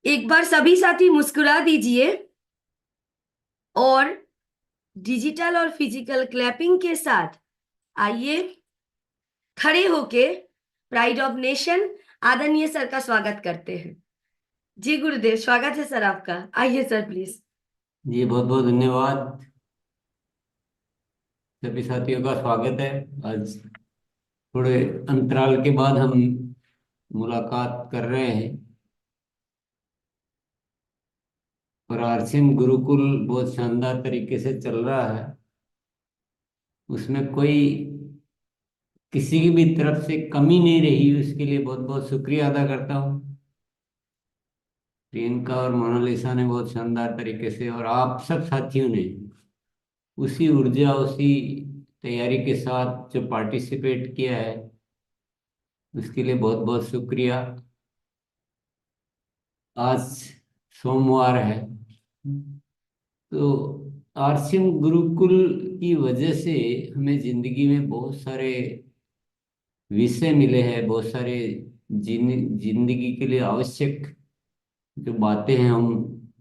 एक बार सभी साथी मुस्कुरा दीजिए और डिजिटल और फिजिकल क्लैपिंग के साथ आइए खड़े होके प्राइड ऑफ नेशन आदरणीय सर का स्वागत करते हैं। जी गुरुदेव, स्वागत है सर आपका। आइए सर प्लीज। जी बहुत बहुत धन्यवाद। सभी साथियों का स्वागत है। आज थोड़े अंतराल के बाद हम मुलाकात कर रहे हैं। और आरसीएम गुरुकुल बहुत शानदार तरीके से चल रहा है। उसमें कोई किसी की भी तरफ से कमी नहीं रही, उसके लिए बहुत बहुत शुक्रिया अदा करता हूँ। प्रियंका और मोनालिसा ने बहुत शानदार तरीके से, और आप सब साथियों ने उसी ऊर्जा उसी तैयारी के साथ जो पार्टिसिपेट किया है, उसके लिए बहुत बहुत शुक्रिया। आज सोमवार है, तो आरसीएम गुरुकुल की वजह से हमें जिंदगी में बहुत सारे विषय मिले हैं, बहुत सारे जिंदगी के लिए आवश्यक जो बातें हैं, हम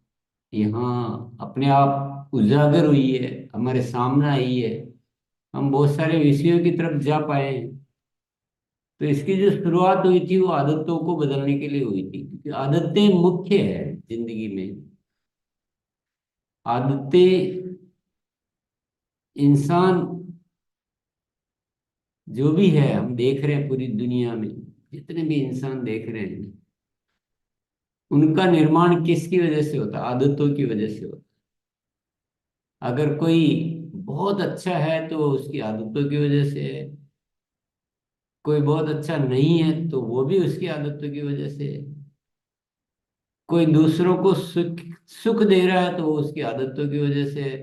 यहाँ अपने आप उजागर हुई है, हमारे सामने आई है। हम बहुत सारे विषयों की तरफ जा पाए हैं। तो इसकी जो शुरुआत हुई थी वो आदतों को बदलने के लिए हुई थी, क्योंकि आदतें मुख्य है जिंदगी में। आदतें इंसान जो भी है, हम देख रहे हैं पूरी दुनिया में जितने भी इंसान देख रहे हैं, उनका निर्माण किसकी वजह से होता है? आदतों की वजह से होता है। अगर कोई बहुत अच्छा है तो उसकी आदतों की वजह से है। कोई बहुत अच्छा नहीं है तो वो भी उसकी आदतों की वजह से है। कोई दूसरों को सुख सुख दे रहा है तो वो उसकी आदतों की वजह से है।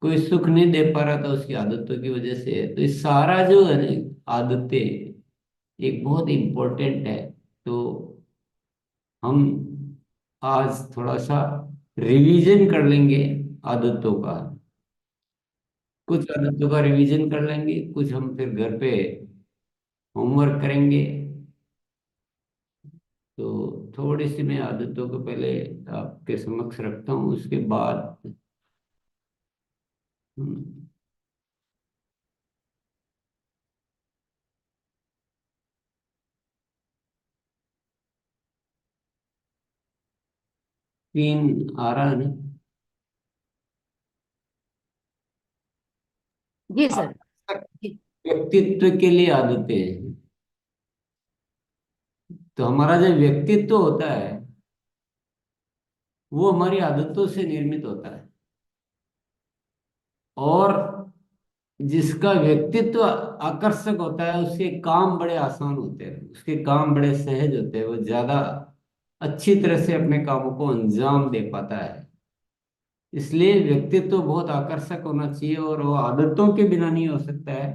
कोई सुख नहीं दे पा रहा था, उसकी आदतों की वजह से है। तो ये सारा जो है ना, आदतें एक बहुत इम्पोर्टेंट है। तो हम आज थोड़ा सा रिवीजन कर लेंगे आदतों का। कुछ आदतों का रिवीजन कर लेंगे, कुछ हम फिर घर पे होमवर्क करेंगे। तो थोड़ी सी मैं आदतों को पहले आपके समक्ष रखता हूँ, उसके बाद हम 3 आ रहा है ना। जी सर। आप जी। व्यक्तित्व के लिए आदतें हैं। तो हमारा जो व्यक्तित्व होता है वो हमारी आदतों से निर्मित होता है। और जिसका व्यक्तित्व आकर्षक होता है उसके काम बड़े आसान होते हैं, उसके काम बड़े सहज होते हैं, वो ज्यादा अच्छी तरह से अपने कामों को अंजाम दे पाता है। इसलिए व्यक्तित्व बहुत आकर्षक होना चाहिए, और वो आदतों के बिना नहीं हो सकता है।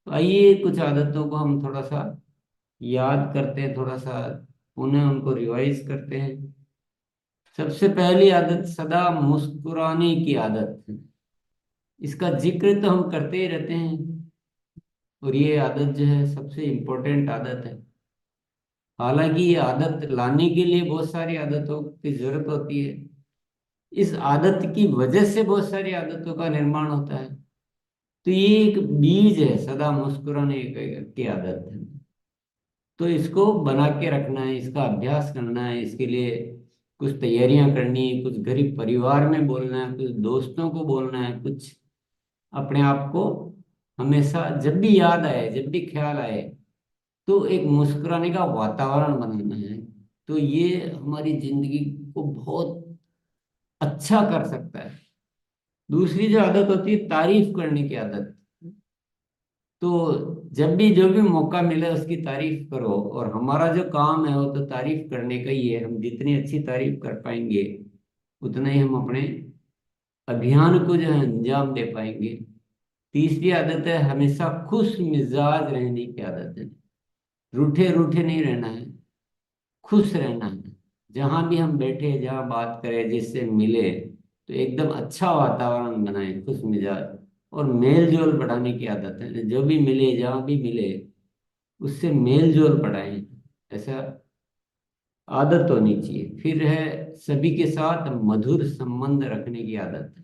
तो आइए कुछ आदतों को हम थोड़ा सा याद करते हैं, थोड़ा सा पुनः उनको रिवाइज करते हैं। सबसे पहली आदत सदा मुस्कुराने की आदत है। इसका जिक्र तो हम करते ही रहते हैं, और ये आदत जो है सबसे इम्पोर्टेंट आदत है। हालांकि ये आदत लाने के लिए बहुत सारी आदतों की जरूरत होती है। इस आदत की वजह से बहुत सारी आदतों का निर्माण होता है। तो ये एक बीज है, सदा मुस्कुराने की आदत है। तो इसको बना के रखना है, इसका अभ्यास करना है। इसके लिए कुछ तैयारियां करनी है, कुछ गरीब परिवार में बोलना है, कुछ दोस्तों को बोलना है, कुछ अपने आप को हमेशा जब भी याद आए, जब भी ख्याल आए, तो एक मुस्कुराने का वातावरण बनाना है। तो ये हमारी जिंदगी को बहुत अच्छा कर सकता है। दूसरी जो आदत होती है, तारीफ करने की आदत। तो जब भी जो भी मौका मिले उसकी तारीफ करो। और हमारा जो काम है वो तो तारीफ करने का ही है। हम जितनी अच्छी तारीफ कर पाएंगे उतना ही हम अपने अभियान को जो है अंजाम दे पाएंगे। तीसरी आदत है हमेशा खुश मिजाज रहने की आदत है। रूठे रूठे नहीं रहना है, खुश रहना है। जहां भी हम बैठे, जहां बात करें, जिससे मिले, तो एकदम अच्छा वातावरण बनाए, खुश मिजाज। और मेल जोल बढ़ाने की आदत है। जो भी मिले, जहां भी मिले, उससे मेल जोल बढ़ाएं। ऐसा आदत होनी चाहिए। फिर है सभी के साथ मधुर संबंध रखने की आदत।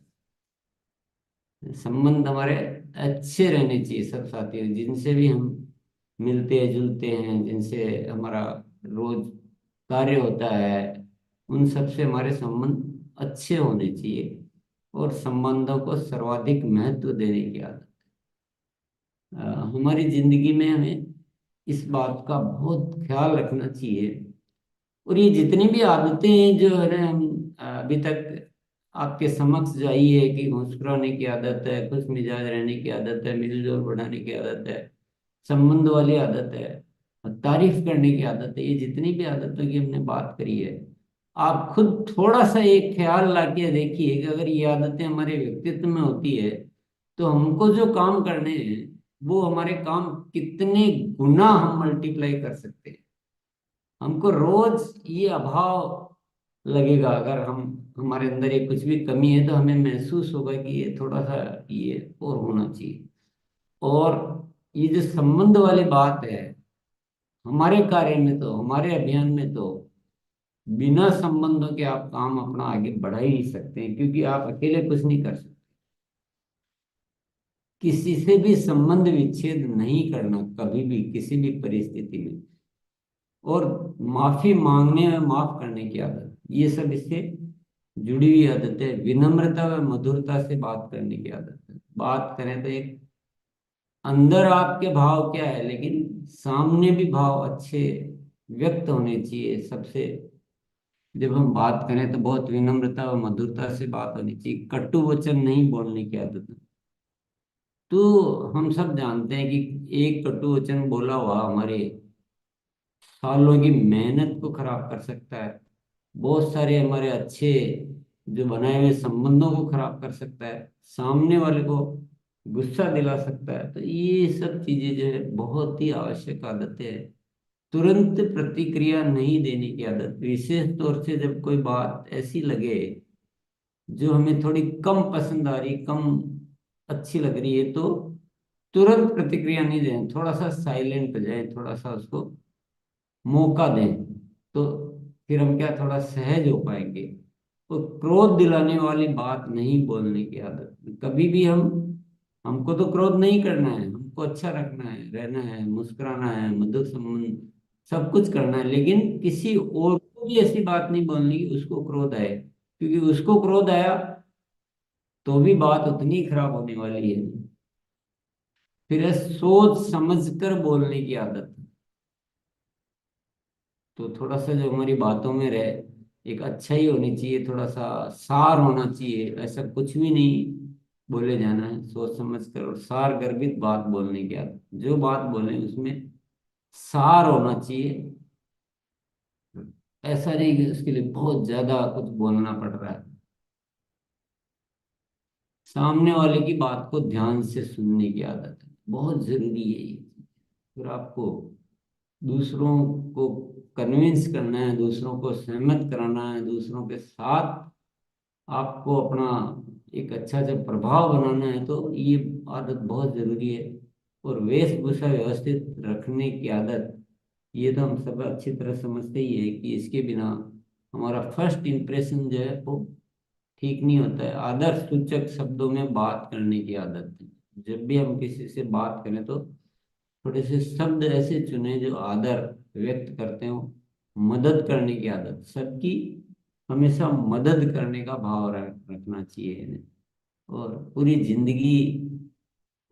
संबंध हमारे अच्छे रहने चाहिए सब साथी जिनसे भी हम मिलते हैं जुलते हैं, जिनसे हमारा रोज कार्य होता है, उन सब से हमारे संबंध अच्छे होने चाहिए। और संबंधों को सर्वाधिक महत्व देने की आदत। हमारी जिंदगी में हमें इस बात का बहुत ख्याल रखना चाहिए। और ये जितनी भी आदतें हैं जो है ना, हम अभी तक आपके समक्ष जो आई है कि मुस्कुराने की आदत है, खुश मिजाज रहने की आदत है, मिलजोल बढ़ाने की आदत है, संबंध वाली आदत है, तारीफ करने की आदत है, ये जितनी भी आदतों की हमने बात करी है, आप खुद थोड़ा सा एक ख्याल लाके देखिए कि अगर ये आदतें हमारे व्यक्तित्व में होती है तो हमको जो काम करने हैं वो हमारे काम कितने गुना हम मल्टीप्लाई कर सकते हैं। हमको रोज ये अभाव लगेगा, अगर हम हमारे अंदर ये कुछ भी कमी है तो हमें महसूस होगा कि ये थोड़ा सा ये और होना चाहिए। और ये जो संबंध वाली बात है, हमारे कार्य में तो, हमारे अभियान में तो बिना संबंधों के आप काम अपना आगे बढ़ा ही नहीं सकते हैं, क्योंकि आप अकेले कुछ नहीं कर सकते। किसी से भी संबंध विच्छेद नहीं करना कभी भी किसी भी परिस्थिति में। और माफी मांगने में माफ करने की आदत, ये सब इससे जुड़ी हुई आदत है। विनम्रता व मधुरता से बात करने की आदत है। बात करें तो एक अंदर आपके भाव क्या है, लेकिन सामने भी भाव अच्छे व्यक्त होने चाहिए सबसे। जब हम बात करें तो बहुत विनम्रता और मधुरता से बात होनी चाहिए, कटु वचन नहीं बोलने की आदत है। तो हम सब जानते हैं कि एक कटु वचन बोला हुआ हमारे सालों की मेहनत को खराब कर सकता है, बहुत सारे हमारे अच्छे जो बनाए हुए संबंधों को खराब कर सकता है, सामने वाले को गुस्सा दिला सकता है। तो ये सब चीजें जो है बहुत ही आवश्यक आदतें हैं। तुरंत प्रतिक्रिया नहीं देने की आदत, विशेष तौर से जब कोई बात ऐसी लगे जो हमें थोड़ी कम पसंद आ रही, कम अच्छी लग रही है, तो तुरंत प्रतिक्रिया नहीं दें, थोड़ा सा साइलेंट हो जाए, थोड़ा सा उसको मौका दें। तो फिर हम क्या थोड़ा सहज हो पाएंगे। तो क्रोध दिलाने वाली बात नहीं बोलने की आदत, कभी भी हम, हमको तो क्रोध नहीं करना है, हमको अच्छा रखना है, रहना है, मुस्कुराना है, मधुर संबंध सब कुछ करना है, लेकिन किसी और को भी ऐसी बात नहीं बोलनी कि उसको क्रोध आए, क्योंकि उसको क्रोध आया तो भी बात उतनी खराब होने वाली है। फिर है सोच समझ कर बोलने की आदत। तो थोड़ा सा जो हमारी बातों में रहे, एक अच्छाई होनी चाहिए, थोड़ा सा सार होना चाहिए, ऐसा कुछ भी नहीं बोले जाना है, सोच समझ कर और सार गर्भित बात बोलने की आदत। जो बात बोले उसमें सार होना चाहिए, ऐसा नहीं कि उसके लिए बहुत ज्यादा कुछ बोलना पड़ रहा है। सामने वाले की बात को ध्यान से सुनने की आदत है, बहुत जरूरी है ये। फिर आपको दूसरों को कन्विंस करना है, दूसरों को सहमत कराना है, दूसरों के साथ आपको अपना एक अच्छा सा प्रभाव बनाना है, तो ये आदत बहुत जरूरी है। और वेशभूषा व्यवस्थित रखने की आदत, ये तो हम सब अच्छी तरह समझते ही है कि इसके बिना हमारा फर्स्ट इम्प्रेशन जो है वो ठीक नहीं होता है। आदर्श सूचक शब्दों में बात करने की आदत है। जब भी हम किसी से बात करें तो थोड़े से शब्द ऐसे चुने जो आदर व्यक्त करते हो। मदद करने की आदत, सबकी हमेशा मदद करने का भाव रखना चाहिए इन्हें। और पूरी जिंदगी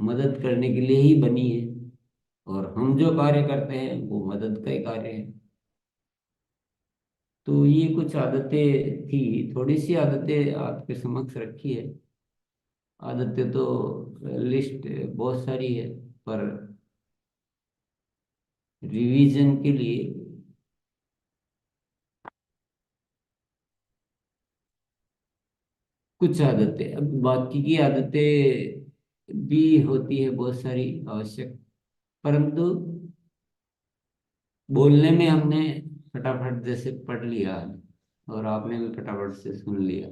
मदद करने के लिए ही बनी है, और हम जो कार्य करते हैं वो मदद का ही कार्य है। तो ये कुछ आदतें थी, थोड़ी सी आदतें आपके समक्ष रखी है। आदतें तो लिस्ट बहुत सारी है, पर रिवीजन के लिए कुछ आदतें, अब बाकी की आदतें भी होती है बहुत सारी आवश्यक, परंतु बोलने में हमने फटाफट जैसे पढ़ लिया और आपने भी फटाफट से सुन लिया।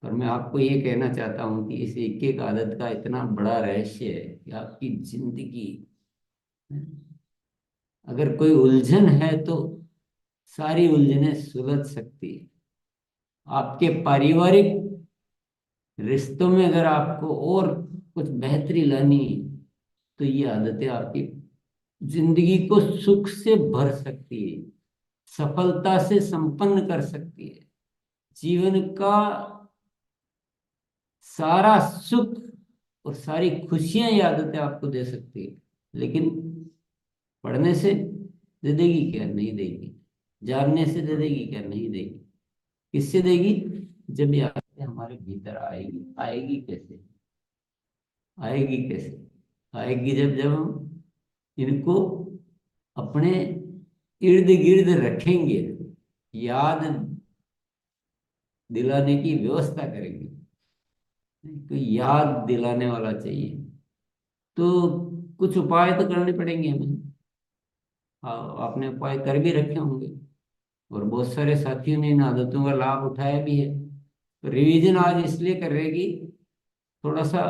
पर मैं आपको ये कहना चाहता हूँ कि इस एक एक आदत का इतना बड़ा रहस्य है कि आपकी जिंदगी, अगर कोई उलझन है तो सारी उलझनें सुलझ सकती है। आपके पारिवारिक रिश्तों में अगर आपको और कुछ बेहतरी लानी है, तो ये आदतें आपकी जिंदगी को सुख से भर सकती है, सफलता से संपन्न कर सकती है, जीवन का सारा सुख और सारी खुशियां ये आदतें आपको दे सकती है। लेकिन पढ़ने से दे देगी क्या? नहीं देगी। जानने से दे देगी क्या? नहीं देगी। किससे देगी? जब ये आदतें हमारे भीतर आएगी। आएगी कैसे? आएगी कैसे? आएगी जब जब हम इनको अपने इर्द गिर्द रखेंगे, याद दिलाने की व्यवस्था करेंगे। तो याद दिलाने वाला चाहिए, तो कुछ उपाय तो करने पड़ेंगे हमें। आपने उपाय कर भी रखे होंगे, और बहुत सारे साथियों ने इन आदतों का लाभ उठाया भी है। तो रिवीजन आज इसलिए कर रहे कि थोड़ा सा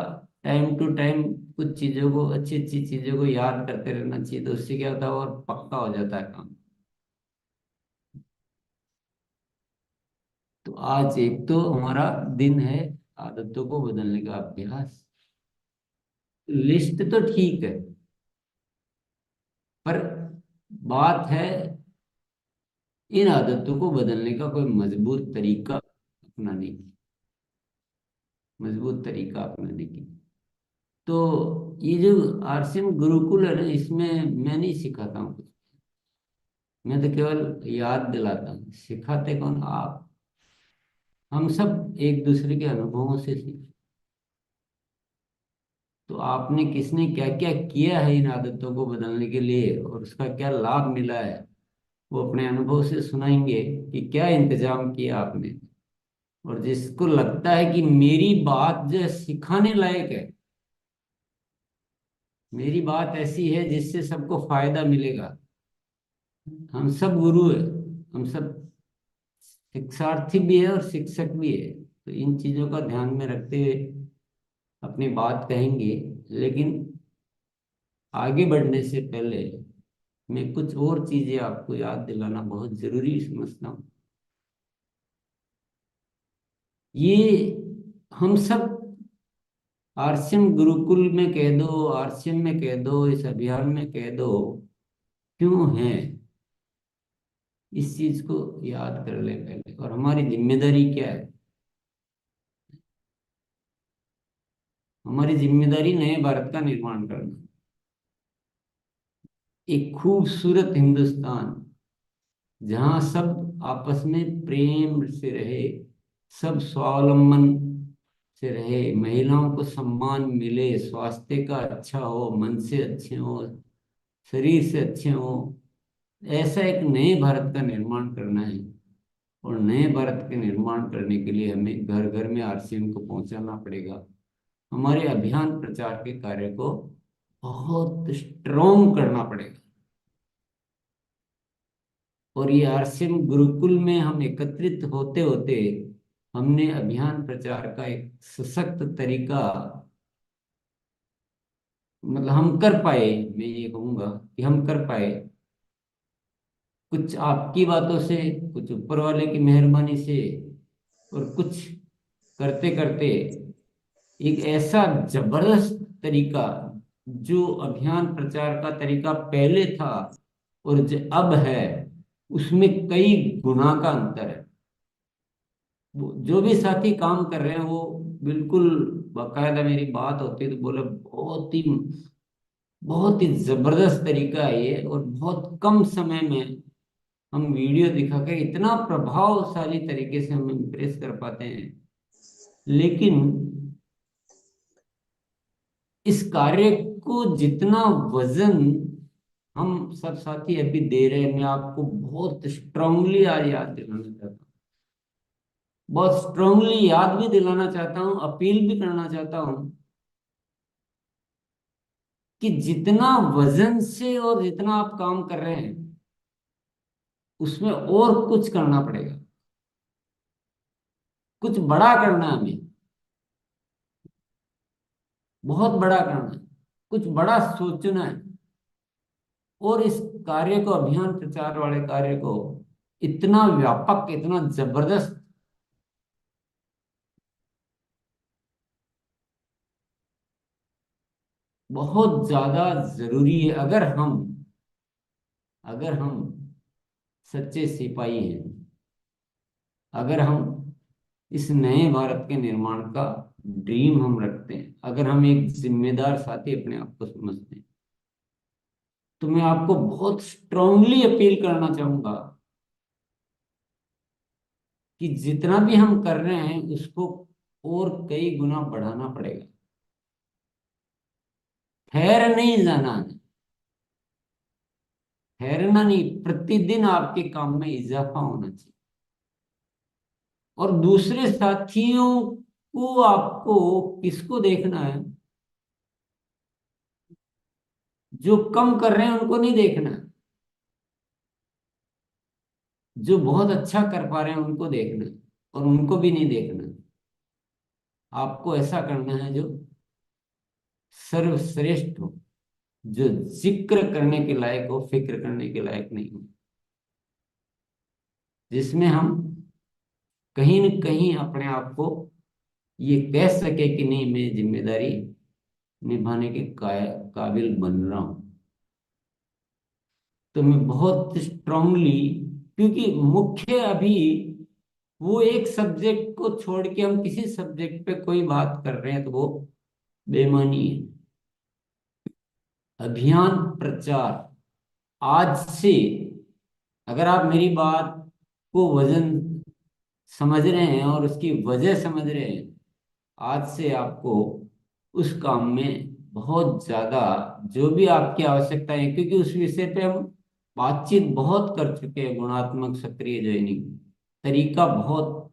टाइम टू टाइम कुछ चीजों को, अच्छी अच्छी चीजों को याद करते रहना चाहिए। तो उससे क्या होता है, और पक्का हो जाता है काम। तो आज एक तो हमारा दिन है आदतों को बदलने का अभ्यास। लिस्ट तो ठीक है, पर बात है इन आदतों को बदलने का कोई मजबूत तरीका अपनाने की। मजबूत तरीका अपनाने की। तो ये जो आरसीएम गुरुकुल है ना, इसमें मैं नहीं सिखाता हूँ कुछ। मैं तो केवल याद दिलाता हूँ। सिखाते कौन? आप। हम सब एक दूसरे के अनुभवों से सीखते। तो आपने किसने क्या क्या किया है इन आदतों को बदलने के लिए, और उसका क्या लाभ मिला है, वो अपने अनुभव से सुनाएंगे कि क्या इंतजाम किया आपने। और जिसको लगता है कि मेरी बात जो है सिखाने लायक है, मेरी बात ऐसी है जिससे सबको फायदा मिलेगा, हम सब गुरु है, हम सब शिक्षार्थी भी है और शिक्षक भी है। तो इन चीजों का ध्यान में रखते हुए अपनी बात कहेंगे। लेकिन आगे बढ़ने से पहले मैं कुछ और चीजें आपको याद दिलाना बहुत जरूरी समझता हूँ। ये हम सब आरसीएम गुरुकुल में कह दो, आरसीएम में कह दो, इस अभियान में कह दो, क्यों है? इस चीज को याद कर ले पहले, और हमारी जिम्मेदारी क्या है। हमारी जिम्मेदारी नए भारत का निर्माण करना, एक खूबसूरत हिंदुस्तान जहां सब आपस में प्रेम से रहे, सब स्वावलंबन से रहे, महिलाओं को सम्मान मिले, स्वास्थ्य का अच्छा हो, मन से अच्छे हो, शरीर से अच्छे हो। ऐसा एक नए भारत का निर्माण करना है। और नए भारत के निर्माण करने के लिए हमें घर घर में आरसीएम को पहुंचाना पड़ेगा। हमारे अभियान प्रचार के कार्य को बहुत स्ट्रोंग करना पड़ेगा। और ये आरसीएम गुरुकुल में हम एकत्रित होते होते हमने अभियान प्रचार का एक सशक्त तरीका, मतलब हम कर पाए। मैं ये कहूंगा कि हम कर पाए, कुछ आपकी बातों से, कुछ ऊपर वाले की मेहरबानी से, और कुछ करते करते एक ऐसा जबरदस्त तरीका, जो अभियान प्रचार का तरीका पहले था और जो अब है, उसमें कई गुना का अंतर है। जो भी साथी काम कर रहे हैं वो बिल्कुल बाकायदा, मेरी बात होती है तो बोले बहुत ही जबरदस्त तरीका है ये, और बहुत कम समय में हम वीडियो दिखाकर इतना प्रभावशाली तरीके से हम इम्प्रेस कर पाते हैं। लेकिन इस कार्य को जितना वजन हम सब साथी अभी दे रहे हैं, मैं आपको बहुत स्ट्रांगली आज याद दिलाना चाहता हूँ। बहुत स्ट्रांगली याद भी दिलाना चाहता हूँ, अपील भी करना चाहता हूँ कि जितना वजन से और जितना आप काम कर रहे हैं, उसमें और कुछ करना पड़ेगा। कुछ बड़ा करना है हमें, बहुत बड़ा करना है, कुछ बड़ा सोचना है। और इस कार्य को, अभियान प्रचार वाले कार्य को इतना व्यापक, इतना जबरदस्त, बहुत ज्यादा जरूरी है। अगर हम सच्चे सिपाही हैं, अगर हम इस नए भारत के निर्माण का ड्रीम हम रखते हैं, अगर हम एक जिम्मेदार साथी अपने आप को समझते हैं, तो मैं आपको बहुत स्ट्रांगली अपील करना चाहूंगा कि जितना भी हम कर रहे हैं उसको और कई गुना बढ़ाना पड़ेगा। ठहर नहीं जाना है, ठहरना नहीं, प्रतिदिन आपके काम में इजाफा होना चाहिए। और दूसरे साथियों को आपको किसको देखना है? जो कम कर रहे हैं उनको नहीं देखना है, जो बहुत अच्छा कर पा रहे हैं उनको देखना है, और उनको भी नहीं देखना है। आपको ऐसा करना है जो सर्वश्रेष्ठ हो, जो जिक्र करने के लायक हो, फिक्र करने के लायक नहीं हो, जिसमें हम कहीं न कहीं अपने आप को ये कह सके कि नहीं, मैं जिम्मेदारी निभाने के काबिल बन रहा हूं। तो मैं बहुत स्ट्रांगली, क्योंकि मुख्य अभी वो एक सब्जेक्ट को छोड़ के हम किसी सब्जेक्ट पे कोई बात कर रहे हैं तो वो बेमानी है। अभियान प्रचार आज से, अगर आप मेरी बात को वजन समझ रहे हैं और उसकी वजह समझ रहे हैं, आज से आपको उस काम में बहुत ज्यादा जो भी आपकी आवश्यकता है, क्योंकि उस विषय पे हम बातचीत बहुत कर चुके हैं। गुणात्मक सक्रिय जॉइनिंग तरीका बहुत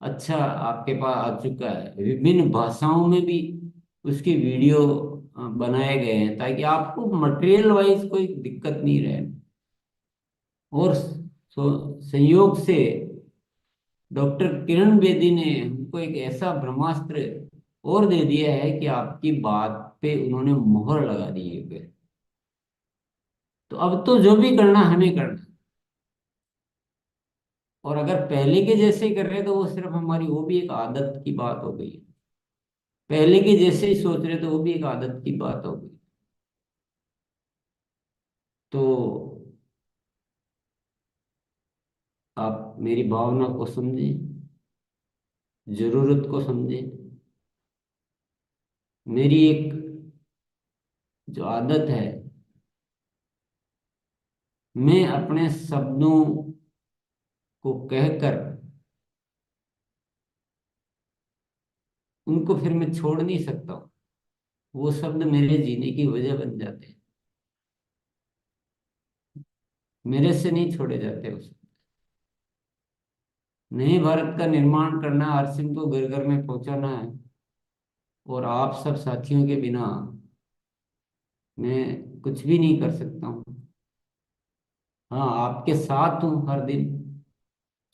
अच्छा आपके पास आ चुका है, विभिन्न भाषाओं में भी उसकी वीडियो बनाए गए हैं, ताकि आपको मटेरियल वाइज कोई दिक्कत नहीं रहे। और संयोग से डॉक्टर किरण बेदी ने हमको एक ऐसा ब्रह्मास्त्र और दे दिया है कि आपकी बात पे उन्होंने मोहर लगा दी है पे। तो अब तो जो भी करना हमें करना है। और अगर पहले के जैसे ही कर रहे हैं तो वो सिर्फ हमारी, वो भी एक आदत की बात हो गई। पहले के जैसे ही सोच रहे तो वो भी एक आदत की बात हो गई। तो आप मेरी भावना को समझें, जरूरत को समझें। मेरी एक जो आदत है, मैं अपने शब्दों को कहकर उनको फिर मैं छोड़ नहीं सकता हूँ। वो शब्द मेरे जीने की वजह बन जाते हैं, मेरे से नहीं छोड़े जाते उस। नए भारत का निर्माण करना, हर सिंह को घर घर में पहुंचाना है। और आप सब साथियों के बिना मैं कुछ भी नहीं कर सकता हूँ। हाँ, आपके साथ हूँ हर दिन,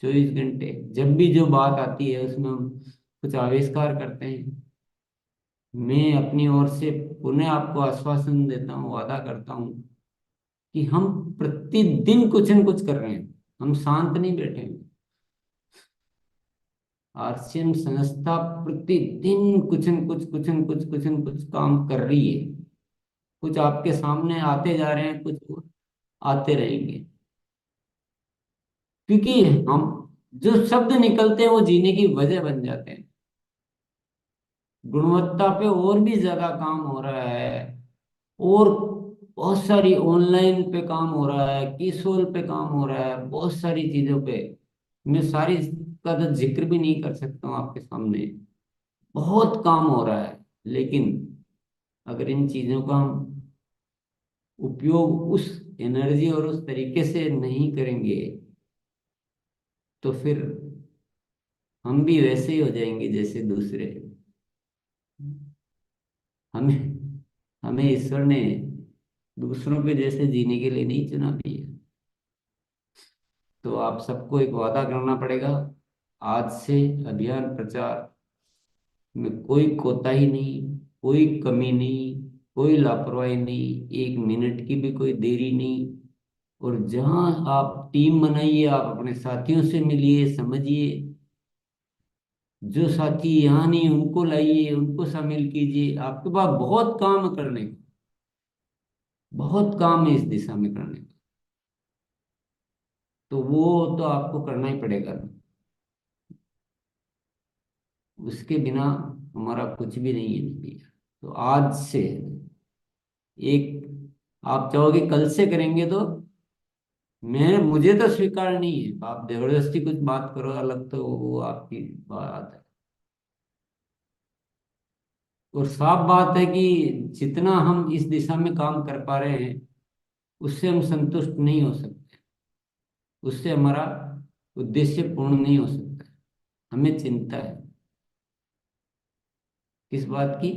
24 घंटे। जब भी जो बात आती है उसमें हम कुछ आविष्कार करते हैं। मैं अपनी ओर से पुनः आपको आश्वासन देता हूँ, वादा करता हूँ कि हम प्रतिदिन कुछ न कुछ कर रहे हैं। हम शांत नहीं बैठे हैं। आरसीएम संस्था प्रतिदिन कुछ न कुछ काम कर रही है। कुछ आपके सामने आते जा रहे हैं, कुछ आते रहेंगे। क्योंकि हम, जो शब्द निकलते हैं वो जीने की वजह बन जाते हैं। गुणवत्ता पे और भी ज्यादा काम हो रहा है। और बहुत सारी ऑनलाइन पे काम हो रहा है, किसोल पे काम हो रहा है, बहुत सारी चीजों पे। मैं सारी का तो जिक्र भी नहीं कर सकता हूँ आपके सामने। बहुत काम हो रहा है। लेकिन अगर इन चीजों का हम उपयोग उस एनर्जी और उस तरीके से नहीं करेंगे, तो फिर हम भी वैसे ही हो जाएंगे जैसे दूसरे। हमें हमें ईश्वर ने दूसरों के जैसे जीने के लिए नहीं चुना भी है। तो आप सबको एक वादा करना पड़ेगा, आज से अभियान प्रचार में कोई कोताही नहीं, कोई कमी नहीं, कोई लापरवाही नहीं, 1 मिनट की भी कोई देरी नहीं। और जहां आप टीम बनाइए, आप अपने साथियों से मिलिए, समझिए। जो साथी यहाँ नहीं उनको लाइए, उनको शामिल कीजिए। आपके पास बहुत काम करने का, बहुत काम है इस दिशा में करने का। तो वो तो आपको करना ही पड़ेगा। उसके बिना हमारा कुछ भी नहीं है भैया। तो आज से एक, आप चाहोगे कल से करेंगे तो मैं, मुझे तो स्वीकार नहीं है। आप जबरदस्ती कुछ बात करो अलग, तो वो आपकी बात है। और साफ बात है कि जितना हम इस दिशा में काम कर पा रहे हैं, उससे हम संतुष्ट नहीं हो सकते। उससे हमारा उद्देश्य पूर्ण नहीं हो सकता। हमें चिंता है किस बात की?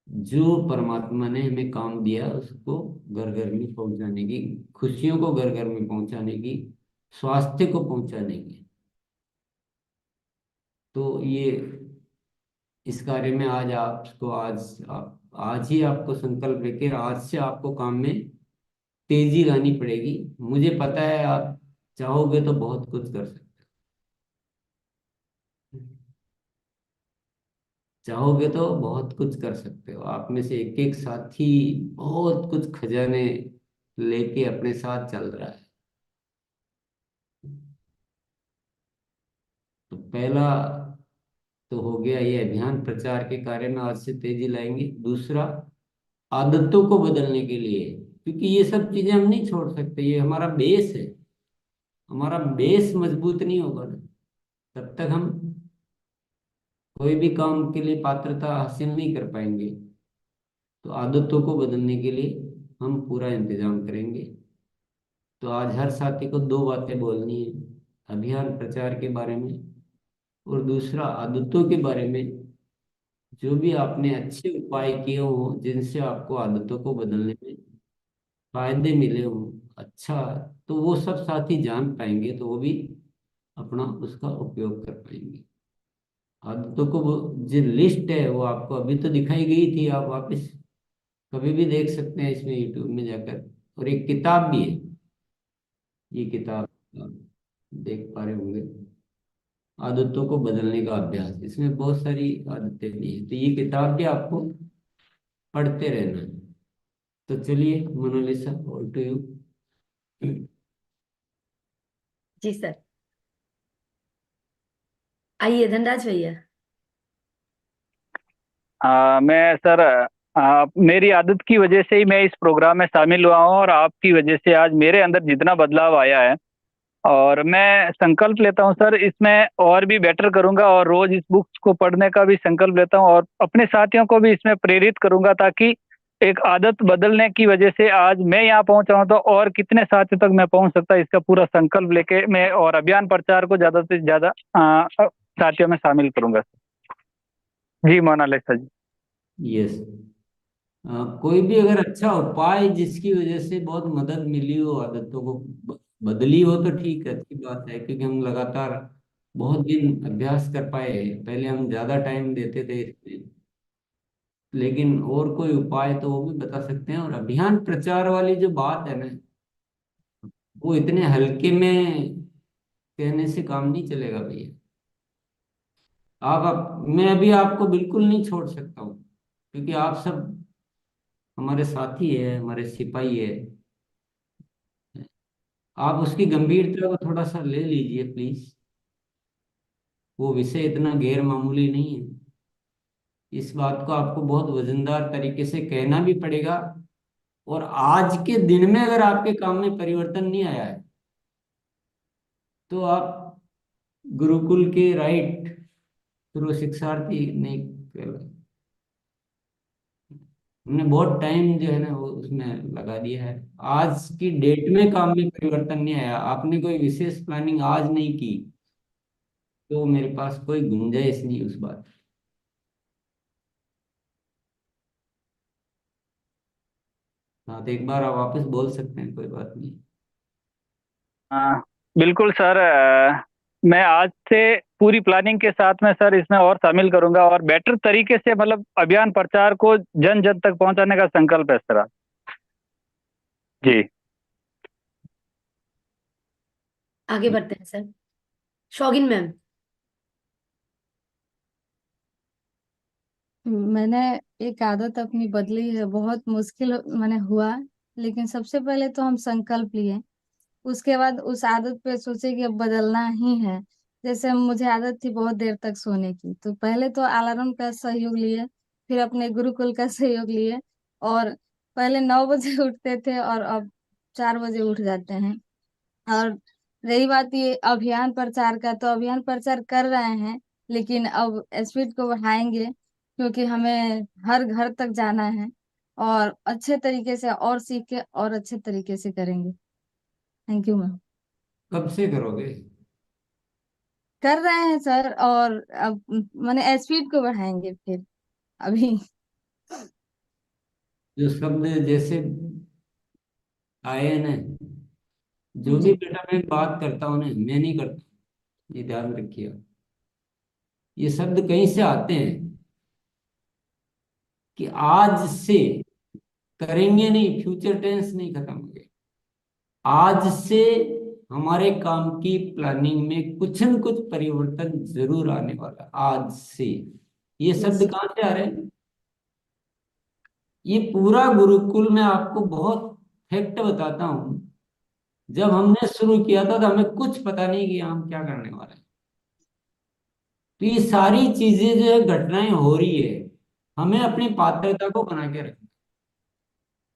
जो परमात्मा ने हमें काम दिया उसको घर घर में पहुंचाने की, खुशियों को घर घर में पहुंचाने की, स्वास्थ्य को पहुंचाने की। तो ये, इस कार्य में आज आपको, आज ही आपको संकल्प लेकर आज से आपको काम में तेजी लानी पड़ेगी। मुझे पता है आप चाहोगे तो बहुत कुछ कर सकते हो। चाहोगे तो बहुत कुछ कर सकते हो। आप में से एक एक साथी बहुत कुछ खजाने लेके अपने साथ चल रहा है। तो पहला तो हो गया, ये अभियान प्रचार के कार्य में आज से तेजी लाएंगे। दूसरा, आदतों को बदलने के लिए, क्योंकि ये सब चीजें हम नहीं छोड़ सकते, ये हमारा बेस है। हमारा बेस मजबूत नहीं होगा ना, तब तक हम कोई भी काम के लिए पात्रता हासिल नहीं कर पाएंगे। तो आदतों को बदलने के लिए हम पूरा इंतजाम करेंगे। तो आज हर साथी को दो बातें बोलनी है, अभियान प्रचार के बारे में और दूसरा आदतों के बारे में। जो भी आपने अच्छे उपाय किए हो जिनसे आपको आदतों को बदलने में फायदे मिले हो, अच्छा, तो वो सब साथी जान पाएंगे, तो वो भी अपना उसका उपयोग कर पाएंगे। आदतों को जो लिस्ट है वो आपको अभी तो दिखाई गई थी, आप वापस कभी भी देख सकते हैं इसमें यूट्यूब में जाकर। और एक किताब भी है, ये किताब आप देख पा रहे होंगे, आदतों को बदलने का अभ्यास। इसमें बहुत सारी आदतें भी हैं, तो ये किताब भी आपको पढ़ते रहना है। तो चलिए मोनालिसा, ऑल टू यू। जी सर। आइए धनराज भैया। मैं सर, मेरी आदत की वजह से ही मैं इस प्रोग्राम में शामिल हुआ हूँ और आपकी वजह से आज मेरे अंदर जितना बदलाव आया है, और मैं संकल्प लेता हूँ सर इसमें और भी बेटर करूंगा, और रोज इस बुक्स को पढ़ने का भी संकल्प लेता हूँ और अपने साथियों को भी इसमें प्रेरित करूंगा, ताकि एक आदत बदलने की वजह से आज मैं यहाँ पहुंचा हूँ, तो और कितने साथियों तक मैं पहुंच सकता, इसका पूरा संकल्प लेके मैं और अभियान प्रचार को ज्यादा से ज्यादा साथियों में शामिल करूंगा। जी मोनालिसा जी। यस। कोई भी अगर अच्छा उपाय जिसकी वजह से बहुत मदद मिली हो, आदतों को बदली हो, तो ठीक है, अच्छी बात है। क्योंकि हम लगातार बहुत दिन अभ्यास कर पाए हैं, पहले हम ज्यादा टाइम देते थे इसमें। लेकिन और कोई उपाय तो वो भी बता सकते हैं। और अभियान प्रचार वाली जो बात है ना, वो इतने हल्के में कहने से काम नहीं चलेगा भैया। मैं अभी आपको बिल्कुल नहीं छोड़ सकता हूँ, क्योंकि आप सब हमारे साथी है, हमारे सिपाही है। आप उसकी गंभीरता को थोड़ा सा ले लीजिए प्लीज। वो विषय इतना गैर मामूली नहीं है। इस बात को आपको बहुत वजनदार तरीके से कहना भी पड़ेगा। और आज के दिन में अगर आपके काम में परिवर्तन नहीं आया है, तो आप गुरुकुल के राइट थ्रू शिक्षार्थी नहीं कहलाए। हमने बहुत टाइम जो है ना वो उसमें लगा दिया है। आज की डेट में काम में परिवर्तन नहीं आया, आपने कोई विशेष प्लानिंग आज नहीं की, तो मेरे पास कोई गुंजाइश नहीं उस बात। हाँ, तो एक बार आप वापस बोल सकते हैं, कोई बात नहीं। हाँ बिल्कुल सर, मैं आज से पूरी प्लानिंग के साथ में सर इसमें और शामिल करूंगा, और बेटर तरीके से मतलब अभियान प्रचार को जन जन तक पहुंचाने का संकल्प है सर। जी। आगे बढ़ते हैं सर। शौगिन मैम। मैंने एक आदत अपनी बदली है, बहुत मुश्किल मैंने हुआ, लेकिन सबसे पहले तो हम संकल्प लिए, उसके बाद उस आदत पे सोचे कि अब बदलना ही है। जैसे मुझे आदत थी बहुत देर तक सोने की, तो पहले तो अलार्म का सहयोग लिए, फिर अपने गुरुकुल का सहयोग लिए, और पहले 9 बजे उठते थे और अब 4 बजे उठ जाते हैं। और रही बात ये अभियान प्रचार का, तो अभियान प्रचार कर रहे हैं, लेकिन अब स्पीड को बढ़ाएंगे, क्योंकि हमें हर घर तक जाना है, और अच्छे तरीके से और सीख के और अच्छे तरीके से करेंगे। Thank you ma'am. कब से करोगे? कर रहे हैं सर, और अब मैंने स्पीड को बढ़ाएंगे फिर अभी। जो शब्द जैसे आए हैं ना, जो भी जी। बेटा मैं बात करता हूँ ना, मैं नहीं करता, ये ध्यान रखिए। ये शब्द कहीं से आते हैं कि आज से करेंगे नहीं, फ्यूचर टेंस नहीं खत्म हो गया। आज से हमारे काम की प्लानिंग में कुछ न कुछ परिवर्तन जरूर आने वाला है। आज से ये यस। शब्द कहाँ से आ रहे हैं? ये पूरा गुरुकुल में आपको बहुत फैक्ट बताता हूँ। जब हमने शुरू किया था तो हमें कुछ पता नहीं कि हम क्या करने वाले हैं। तो ये सारी चीजें जो है, घटनाएं हो रही है, हमें अपनी पात्रता को बना के रखना।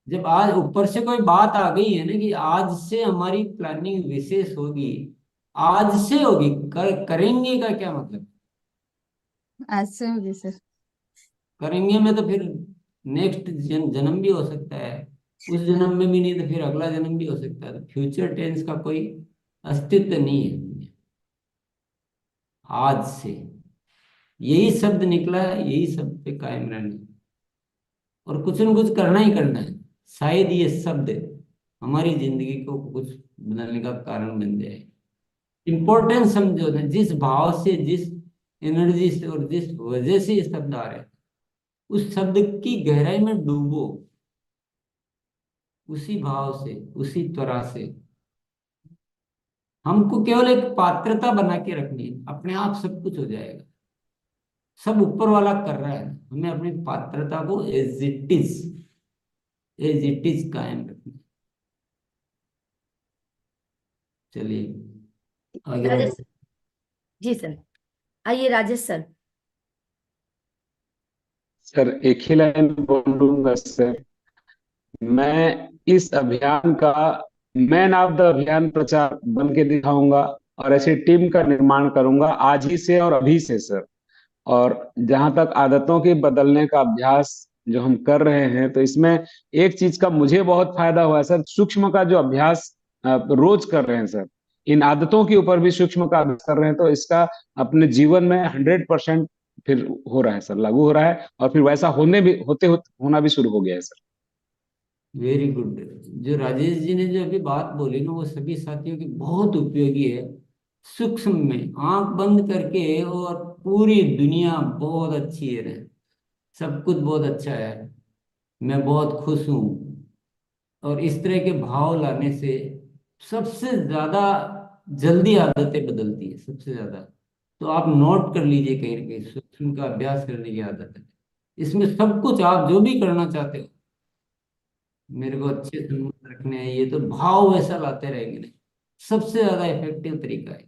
जब आज ऊपर से कोई बात आ गई है ना कि आज से हमारी प्लानिंग विशेष होगी, आज से होगी, करेंगे का क्या मतलब? आज से होगी सर। करेंगे में तो फिर नेक्स्ट जन्म भी हो सकता है, उस जन्म में भी नहीं तो फिर अगला जन्म भी हो सकता है। तो फ्यूचर टेंस का कोई अस्तित्व नहीं है। आज से यही शब्द निकला है, यही शब्द पे कायम रहना है, और कुछ न कुछ करना ही करना है। शायद ये शब्द हमारी जिंदगी को कुछ बदलने का कारण बन जाए। इंपॉर्टेंस समझो ना, जिस भाव से, जिस एनर्जी से और जिस वजह से ये शब्द आ रहे हैं, उस शब्द की गहराई में डूबो, उसी भाव से, उसी तरह से। हमको केवल एक पात्रता बना के रखनी है, अपने आप सब कुछ हो जाएगा। सब ऊपर वाला कर रहा है, हमें अपनी पात्रता को एज इट इज कायम रखना है। चलिए आगे राजेश बढ़ते। सर। जी सर। आइए राजेश सर। सर एक ही लाइन बोलूंगा सर। मैं इस अभियान का मैन ऑफ द अभियान प्रचार बन के दिखाऊंगा, और ऐसी टीम का निर्माण करूंगा आज ही से और अभी से सर। और जहां तक आदतों के बदलने का अभ्यास जो हम कर रहे हैं, तो इसमें एक चीज का मुझे बहुत फायदा हुआ है सर। सूक्ष्म का जो अभ्यास रोज कर रहे हैं सर, इन आदतों के ऊपर भी सूक्ष्म का अभ्यास कर रहे हैं, तो इसका अपने जीवन में 100% फिर हो रहा है सर, लागू हो रहा है, और फिर वैसा होना भी शुरू हो गया है सर। Very good. जो राजेश जी ने जो अभी बात बोली ना, वो सभी साथियों की बहुत उपयोगी है। सूक्ष्म में आंख बंद करके, और पूरी दुनिया बहुत अच्छी है, सब कुछ बहुत अच्छा है, मैं बहुत खुश हूँ, और इस तरह के भाव लाने से सबसे ज्यादा जल्दी आदतें बदलती है, सबसे ज्यादा। तो आप नोट कर लीजिए, कहीं ना कहीं सूक्ष्म का अभ्यास करने की आदत है। इसमें सब कुछ आप जो भी करना चाहते हो, मेरे को अच्छे संबंध रखने हैं, ये तो भाव वैसा लाते रहेंगे ना, सबसे ज्यादा इफेक्टिव तरीका है।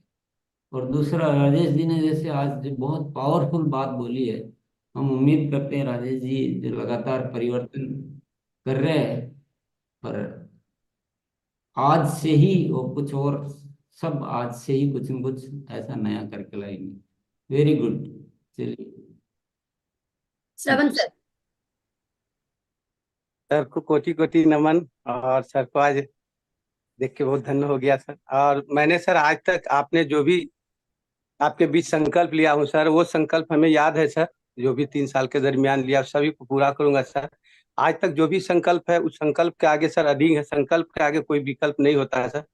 और दूसरा, राजेश जी ने जैसे आज जो बहुत पावरफुल बात बोली है, हम उम्मीद करते हैं राजेश जी जो लगातार परिवर्तन कर रहे हैं, पर आज से ही वो कुछ और, सब आज से ही कुछ न कुछ ऐसा नया करके लाएंगे। Very good. चलिए श्रवण सर। सर को कोटि कोटि नमन। और सर को आज देख के बहुत धन्य हो गया सर। और मैंने सर आज तक आपने जो भी आपके बीच संकल्प लिया हूँ सर, वो संकल्प हमें याद है सर। जो भी 3 साल के दरमियान लिया, सभी को पूरा करूंगा सर। आज तक जो भी संकल्प है, उस संकल्प के आगे सर अडिग है, संकल्प के आगे कोई विकल्प नहीं होता है सर।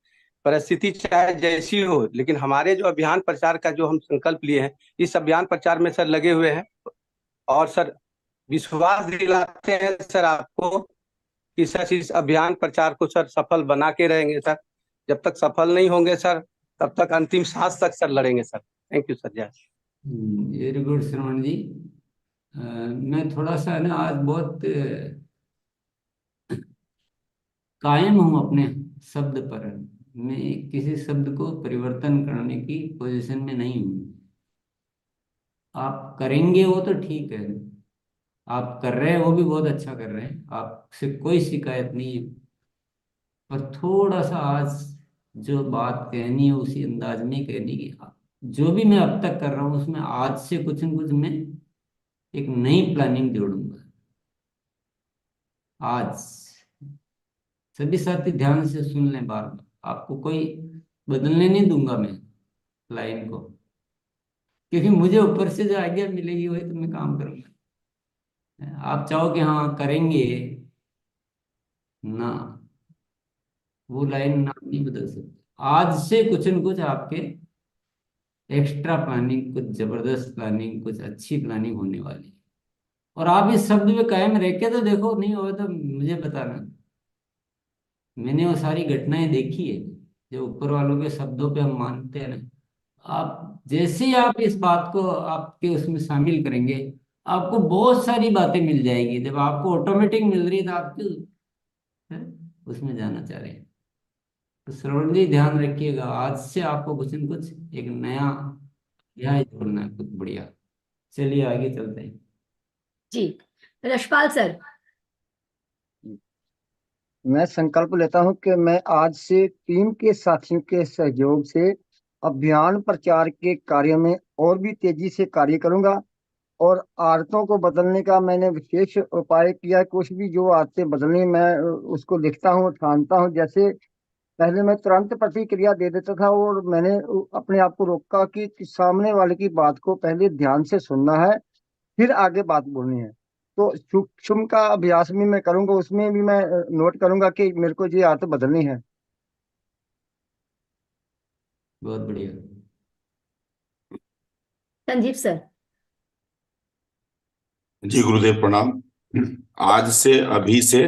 परिस्थिति चाहे जैसी हो, लेकिन हमारे जो अभियान प्रचार का जो हम संकल्प लिए हैं, इस अभियान प्रचार में सर लगे हुए हैं। और सर विश्वास दिलाते हैं सर आपको कि सर इस अभियान प्रचार को सर सफल बना के रहेंगे सर। जब तक सफल नहीं होंगे सर, तब तक अंतिम सांस तक सर लड़ेंगे सर। Thank you sir. जय। वेरी गुड श्रवण जी। मैं थोड़ा सा ना आज बहुत कायम हूँ अपने शब्द पर। मैं किसी शब्द को परिवर्तन करने की पोजीशन में नहीं हूँ। आप करेंगे वो तो ठीक है, आप कर रहे हैं वो भी बहुत अच्छा कर रहे हैं, आपसे कोई शिकायत नहीं है। पर थोड़ा सा आज जो बात कहनी है उसी अंदाज में कहनी की, जो भी मैं अब तक कर रहा हूँ उसमें आज से कुछ न कुछ मैं एक नई प्लानिंग जोड़ूंगा। आज सभी साथी ध्यान से सुन लें, बार बार आपको कोई बदलने नहीं दूंगा मैं लाइन को, क्योंकि मुझे ऊपर से जो आइडिया मिलेगी वही तो मैं काम करूंगा। आप चाहो कि हाँ करेंगे ना, वो लाइन ना नहीं बदल सकते। आज से कुछ न कुछ आपके एक्स्ट्रा प्लानिंग, कुछ जबरदस्त प्लानिंग, कुछ अच्छी प्लानिंग होने वाली है। और आप इस शब्द पे कायम रह के तो देखो, नहीं हो तो मुझे बताना। मैंने वो सारी घटनाएं देखी है जो ऊपर वालों के शब्दों पे हम मानते हैं ना। आप जैसे ही आप इस बात को आपके उसमें शामिल करेंगे, आपको बहुत सारी बातें मिल जाएगी। जब आपको ऑटोमेटिक मिल रही है तो आप क्यों उसमें जाना चाह रहे हैं। तो श्रवण जी ध्यान रखिएगा, आज से आपको कुछ न कुछ एक नया अध्याय जोड़ना है, कुछ बढ़िया। चलिए आगे चलते हैं। जी, रशपाल सर। मैं संकल्प लेता हूं कि मैं आज से टीम के साथियों के सहयोग से अभियान प्रचार के कार्य में और भी तेजी से कार्य करूंगा। और आदतों को बदलने का मैंने विशेष उपाय किया है। कुछ भी जो आदतें बदलनी, मैं उसको लिखता हूँ, ठानता हूँ। जैसे पहले मैं तुरंत प्रतिक्रिया दे देता था, और मैंने अपने आप को रोका कि सामने वाले की बात को पहले ध्यान से सुनना है, फिर आगे बात बोलनी है। तो सूक्ष्म का अभ्यास भी मैं करूंगा, उसमें भी मैं नोट करूंगा कि मेरे को ये आदत बदलनी है। बहुत बढ़िया। संजीव सर। जी गुरुदेव प्रणाम। आज से अभी से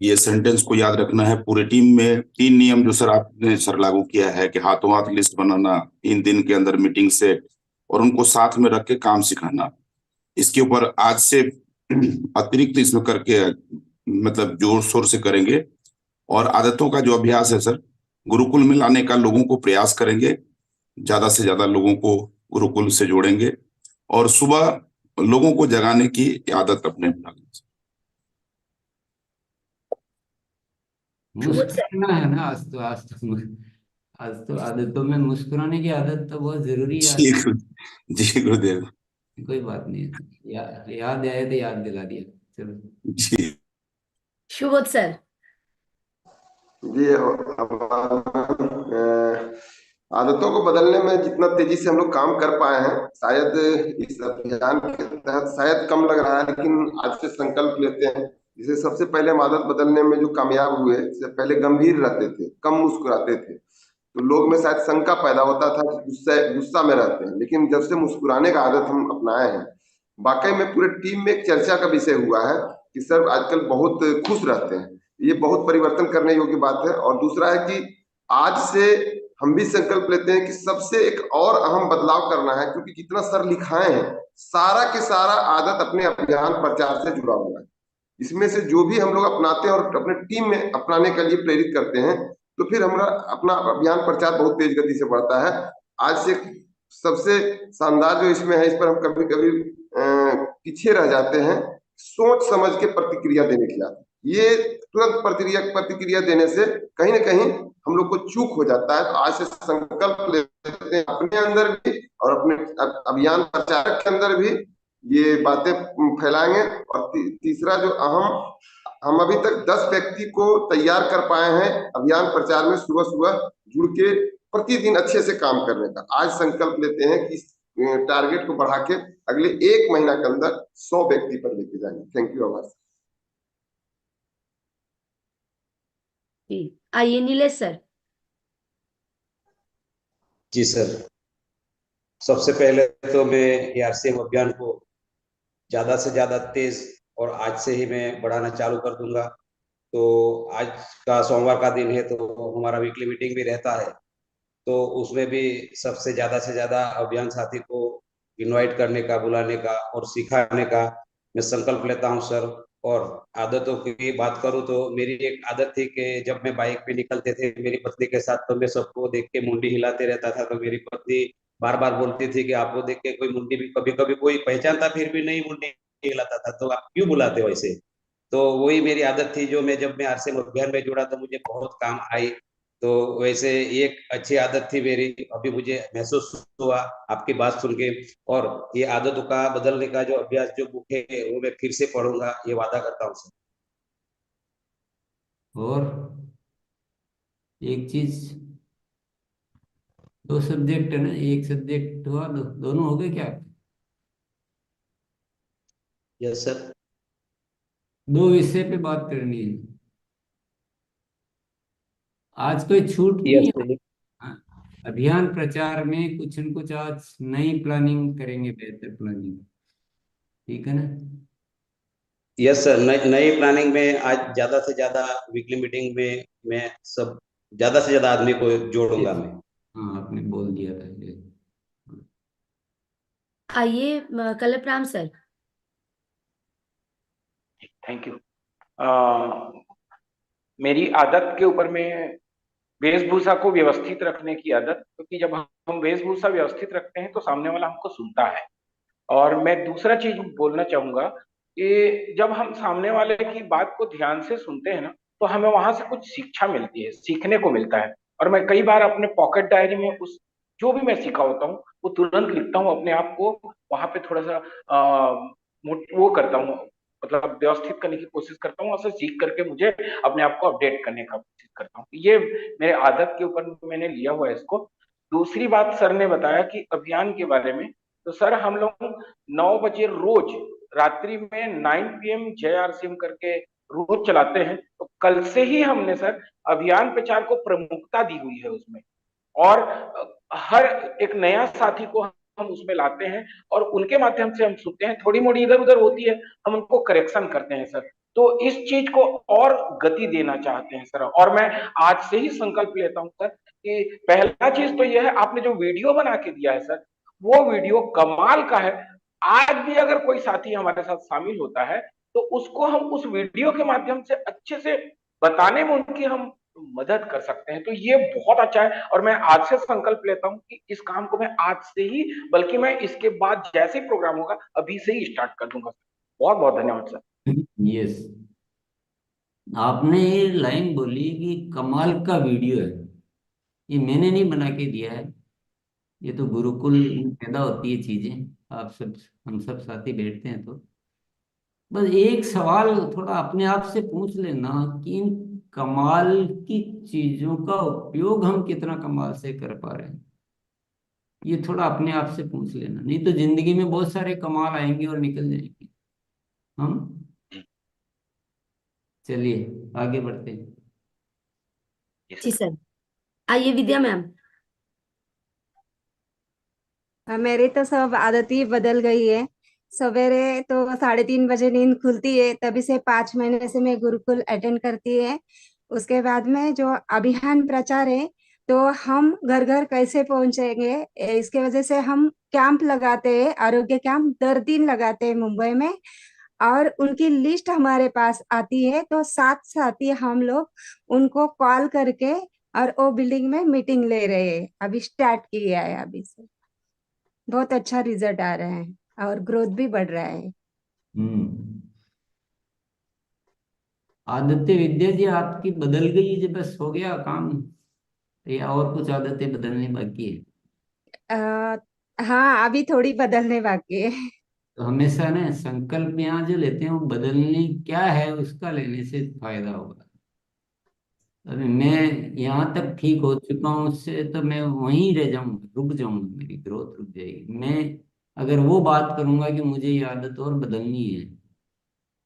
ये सेंटेंस को याद रखना है। पूरे टीम में 3 नियम जो सर आपने सर लागू किया है कि हाथों हाथ लिस्ट बनाना, 3 दिन के अंदर मीटिंग सेट और उनको साथ में रख के काम सिखाना, इसके ऊपर आज से अतिरिक्त इसमें करके मतलब जोर शोर से करेंगे। और आदतों का जो अभ्यास है सर, गुरुकुल में लाने का लोगों को प्रयास करेंगे, ज्यादा से ज्यादा लोगों को गुरुकुल से जोड़ेंगे और सुबह लोगों को जगाने की आदत अपने बना लें। शुभ सर। मुस्कुराना है ना आज तो, आज तो आदतों में मुस्कुराने की आदत तो बहुत जरूरी है आज। जी गुरुदेव। कोई बात नहीं, याद आया तो याद दिला दिया। चलो जी शुभ सर। जी आदतों को बदलने में जितना तेजी से हम लोग काम कर पाए हैं, शायद इस अभियान के तहत शायद कम लग रहा है, लेकिन आज से संकल्प लेते हैं। जिसे सबसे पहले हम आदत बदलने में जो कामयाब हुए, इससे पहले गंभीर रहते थे, कम मुस्कुराते थे, तो लोग में शायद शंका पैदा होता था कि गुस्सा में रहते हैं। लेकिन जब से मुस्कुराने का आदत हम अपनाए हैं, वाकई में पूरे टीम में एक चर्चा का विषय हुआ है कि सर आजकल बहुत खुश रहते हैं। ये बहुत परिवर्तन करने योग्य बात है। और दूसरा है कि आज से हम भी संकल्प लेते हैं कि सबसे एक और अहम बदलाव करना है, क्योंकि जितना सर लिखाए हैं सारा के सारा आदत अपने अभियान प्रचार से जुड़ा हुआ है। इसमें से जो भी हम लोग अपनाते हैं और अपने टीम में अपनाने के लिए प्रेरित करते हैं, तो फिर हमारा अपना अभियान प्रचार बहुत तेज गति से बढ़ता है। आज से सबसे शानदार जो इसमें है, इस पर हम कभी कभी पीछे रह जाते हैं, सोच समझ के प्रतिक्रिया देने की आदत। ये तुरंत प्रतिक्रिया देने से कहीं ना कहीं हम लोग को चूक हो जाता है। तो आज से संकल्प लेते हैं अपने अंदर भी और अपने अभियान प्रचारक के अंदर भी ये बातें फैलाएंगे। और तीसरा जो अहम, हम अभी तक 10 व्यक्ति को तैयार कर पाए हैं अभियान प्रचार में सुबह सुबह जुड़ के प्रतिदिन अच्छे से काम करने का। आज संकल्प लेते हैं कि टारगेट को बढ़ा के अगले 1 महीना के अंदर 100 व्यक्ति पर लेके जाएंगे। थैंक यू आवाज। जी, आइए नीलेश सर। जी सर, सबसे पहले तो मैं आरसीएम अभियान को ज्यादा से ज्यादा तेज और आज से ही मैं बढ़ाना चालू कर दूंगा। तो आज का सोमवार का दिन है, तो हमारा वीकली मीटिंग भी रहता है। तो उसमें भी सबसे ज्यादा से ज्यादा अभियान साथी को इनवाइट करने का, बुलाने का और सिखाने का मैं संकल्प लेता हूँ सर। और आदतों की बात करूँ तो मेरी एक आदत थी कि जब मैं बाइक पे निकलते थे मेरी पत्नी के साथ, तो मैं सबको देख के मुंडी हिलाते रहता था। तो मेरी पत्नी बार बार बोलती थी कि आपको देख के कोई मुंडी भी, कभी कभी कोई पहचानता फिर भी नहीं मुंडी हिलाता था, तो आप क्यों बुलाते हो ऐसे। तो वही मेरी आदत थी जो मैं जब मैं आरसीएम अभियान में जुड़ा तो मुझे बहुत काम आई। तो वैसे एक अच्छी आदत थी मेरी, अभी मुझे महसूस हुआ आपकी बात सुन के। और ये आदतों का बदलने का जो अभ्यास, जो बुक है वो मैं फिर से पढ़ूंगा, ये वादा करता हूँ सर। और एक चीज, 2 सब्जेक्ट है ना, एक सब्जेक्ट हुआ, दोनों हो गए क्या? Yes sir. 2 विषय पे बात करनी है। आज कोई छूट नहीं यस है। सर। हाँ, अभियान प्रचार में कुछ न कुछ आज नई प्लानिंग करेंगे, बेहतर प्लानिंग। ठीक है ना? यस सर, नई प्लानिंग में आज ज्यादा से ज्यादा वीकली मीटिंग में मैं सब ज्यादा से ज्यादा आदमी को जोड़ूंगा मैं। हाँ, आपने बोल दिया था ये। आइए कलप सर। Thank you. मेरी आदत के ऊपर में वेशभूषा को व्यवस्थित रखने की आदत, क्योंकि जब हम वेशभूषा व्यवस्थित रखते हैं तो सामने वाला हमको सुनता है। और मैं दूसरा चीज बोलना चाहूंगा कि जब हम सामने वाले की बात को ध्यान से सुनते हैं ना, तो हमें वहां से कुछ शिक्षा मिलती है, सीखने को मिलता है। और मैं कई बार अपने पॉकेट डायरी में उस जो भी मैं सीखा होता हूँ वो तुरंत लिखता हूँ, अपने आप को वहां पे थोड़ा सा वो करता हूँ, मतलब व्यवस्थित करने की कोशिश करता हूँ, और सीख करके मुझे अपने आप को अपडेट करने का कोशिश करता हूँ। ये मेरे आदत के ऊपर मैंने लिया हुआ है इसको। दूसरी बात सर ने बताया कि अभियान के बारे में, तो सर हम लोग 9 बजे रोज रात्रि में 9 PM जय आरसीएम करके रोज चलाते हैं। तो कल से ही हमने सर अभियान प्रचार को प्रमुखता दी हुई है उसमें। और हर एक नया साथी को हम उसमें लाते हैं और उनके माध्यम से हम सुनते हैं, थोड़ी मोड़ी इधर उधर होती है हम उनको करेक्शन करते हैं सर। तो इस चीज को और गति देना चाहते हैं सर। और मैं आज से ही संकल्प लेता हूं सर कि पहला चीज तो यह है, आपने जो वीडियो बना के दिया है सर, वो वीडियो कमाल का है। आज भी अगर कोई साथी हमारे साथ शामिल होता है तो उसको हम उस वीडियो के माध्यम से अच्छे से बताने में उनकी हम मदद कर सकते हैं। तो ये बहुत अच्छा है और मैं आज से संकल्प लेता हूं कि इस काम को मैं आज से ही, बल्कि मैं इसके बाद जैसे ही प्रोग्राम होगा अभी से ही स्टार्ट कर दूंगा। बहुत बहुत धन्यवाद सर। यस, आपने ये लाइन बोली कि कमाल का वीडियो है, ये मैंने नहीं बना के दिया है। ये तो गुरुकुल में पैदा होती है चीजें। आप सब, हम सब साथी बैठते हैं तो बस एक सवाल थोड़ा अपने आप से पूछ लेना कि इन कमाल की चीजों का उपयोग हम कितना कमाल से कर पा रहे हैं। ये थोड़ा अपने आप से पूछ लेना, नहीं तो जिंदगी में बहुत सारे कमाल आएंगे और निकल जाएंगे। हम चलिए आगे बढ़ते हैं। जी सर। आइए विद्या मैम। मेरी तो सब आदत ही बदल गई है। सवेरे तो 3:30 बजे नींद खुलती है, तभी से 5 महीने से मैं गुरुकुल अटेंड करती है। उसके बाद में जो अभियान प्रचार है, तो हम घर घर कैसे पहुंचेंगे, इसके वजह से हम कैंप लगाते हैं, आरोग्य कैंप 10 दिन लगाते हैं मुंबई में। और उनकी लिस्ट हमारे पास आती है, तो 7 साथी हम लोग उनको कॉल करके और वो बिल्डिंग में मीटिंग ले रहे हैं। अभी स्टार्ट किया है अभी से। बहुत अच्छा रिजल्ट आ रहा है और ग्रोथ भी बढ़ रहा है। हम्म। आदतें विद्या जी आपकी बदल गई जब बस हो गया काम, या और कुछ आदतें बदलने बाकी है? आ, हाँ, अभी थोड़ी बदलने बाकी है। तो हमेशा ना संकल्प यहाँ जो लेते हैं वो बदलने क्या है उसका लेने से फायदा होगा। अभी मैं यहाँ तक ठीक हो चुका हूँ, उससे तो मैं वहीं रह जाऊंगा, रुक जाऊंगा, मेरी ग्रोथ रुक जाएगी। मैं अगर वो बात करूंगा कि मुझे ये आदत और बदलनी है,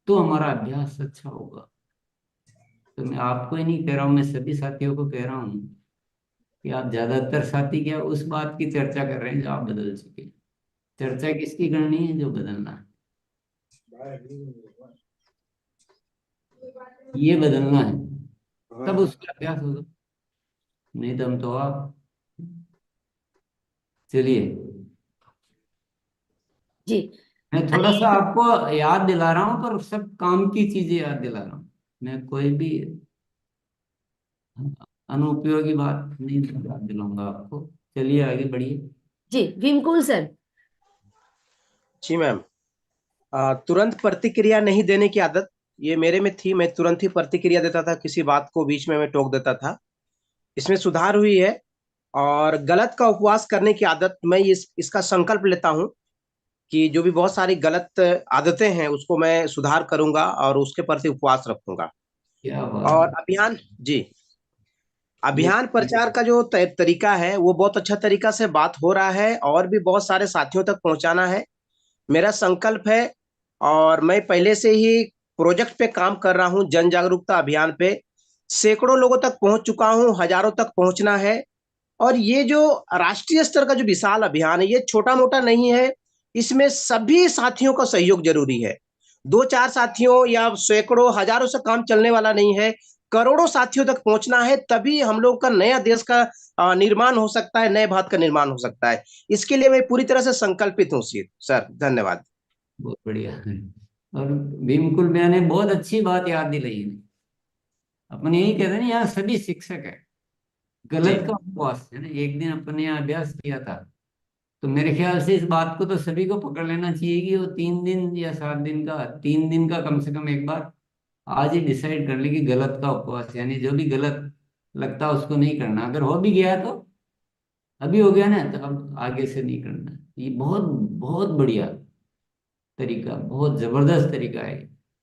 तो हमारा अभ्यास अच्छा होगा। तो मैं आपको ही नहीं कह रहा हूँ, मैं सभी साथियों को कह रहा हूँ कि आप ज्यादातर साथी क्या उस बात की चर्चा कर रहे हैं जो आप बदल चुके हैं। चर्चा किसकी करनी है? जो बदलना है, ये बदलना है, तब उसका अभ्यास होगा। नहीं तो हम तो आप चलिए, जी मैं थोड़ा सा आपको याद दिला रहा हूँ, पर सब काम की चीजें याद दिला रहा हूँ। मैं कोई भी अनुपयोगी बात नहीं याद दिलाऊंगा आपको। चलिए आगे बढ़िए। जी विमकुल सर। जी मैम। तुरंत प्रतिक्रिया नहीं देने की आदत ये मेरे में थी। मैं तुरंत ही प्रतिक्रिया देता था, किसी बात को बीच में मैं टोक देता था। इसमें सुधार हुई है। और गलत का उपवास करने की आदत, मैं इसका संकल्प लेता हूँ कि जो भी बहुत सारी गलत आदतें हैं उसको मैं सुधार करूंगा और उसके प्रति उपवास रखूंगा। क्या बात और है। अभियान, जी, ये अभियान प्रचार का जो तरीका है वो बहुत अच्छा तरीका से बात हो रहा है और भी बहुत सारे साथियों तक पहुंचाना है, मेरा संकल्प है। और मैं पहले से ही प्रोजेक्ट पे काम कर रहा हूँ, जन जागरूकता अभियान पे। सैकड़ों लोगों तक पहुंच चुका हूँ, हजारों तक पहुंचना है। और ये जो राष्ट्रीय स्तर का जो विशाल अभियान है ये छोटा मोटा नहीं है। इसमें सभी साथियों का सहयोग जरूरी है। दो चार साथियों या सैकड़ों हजारों से काम चलने वाला नहीं है। करोड़ों साथियों तक पहुंचना है, तभी हम लोग का नया देश का निर्माण हो सकता है, नए भारत का निर्माण हो सकता है। इसके लिए मैं पूरी तरह से संकल्पित हूँ सर। धन्यवाद। बहुत बढ़िया है। और भीमकुल भैया ने बहुत अच्छी बात याद दिलाई है। अपन यही कहते हैं ना, यहाँ सभी शिक्षक है। जी गलत का उपवास है ना, एक दिन अपन ने यहाँ अभ्यास किया था। तो मेरे ख्याल से इस बात को तो सभी को पकड़ लेना चाहिए कि वो 3 दिन या 7 दिन का, 3 दिन का कम से कम एक बार आज ही डिसाइड कर ले कि गलत का उपवास, यानी जो भी गलत लगता है उसको नहीं करना। अगर हो भी गया तो अभी हो गया ना, तो अब आगे से नहीं करना। ये बहुत बहुत बढ़िया तरीका, बहुत जबरदस्त तरीका है।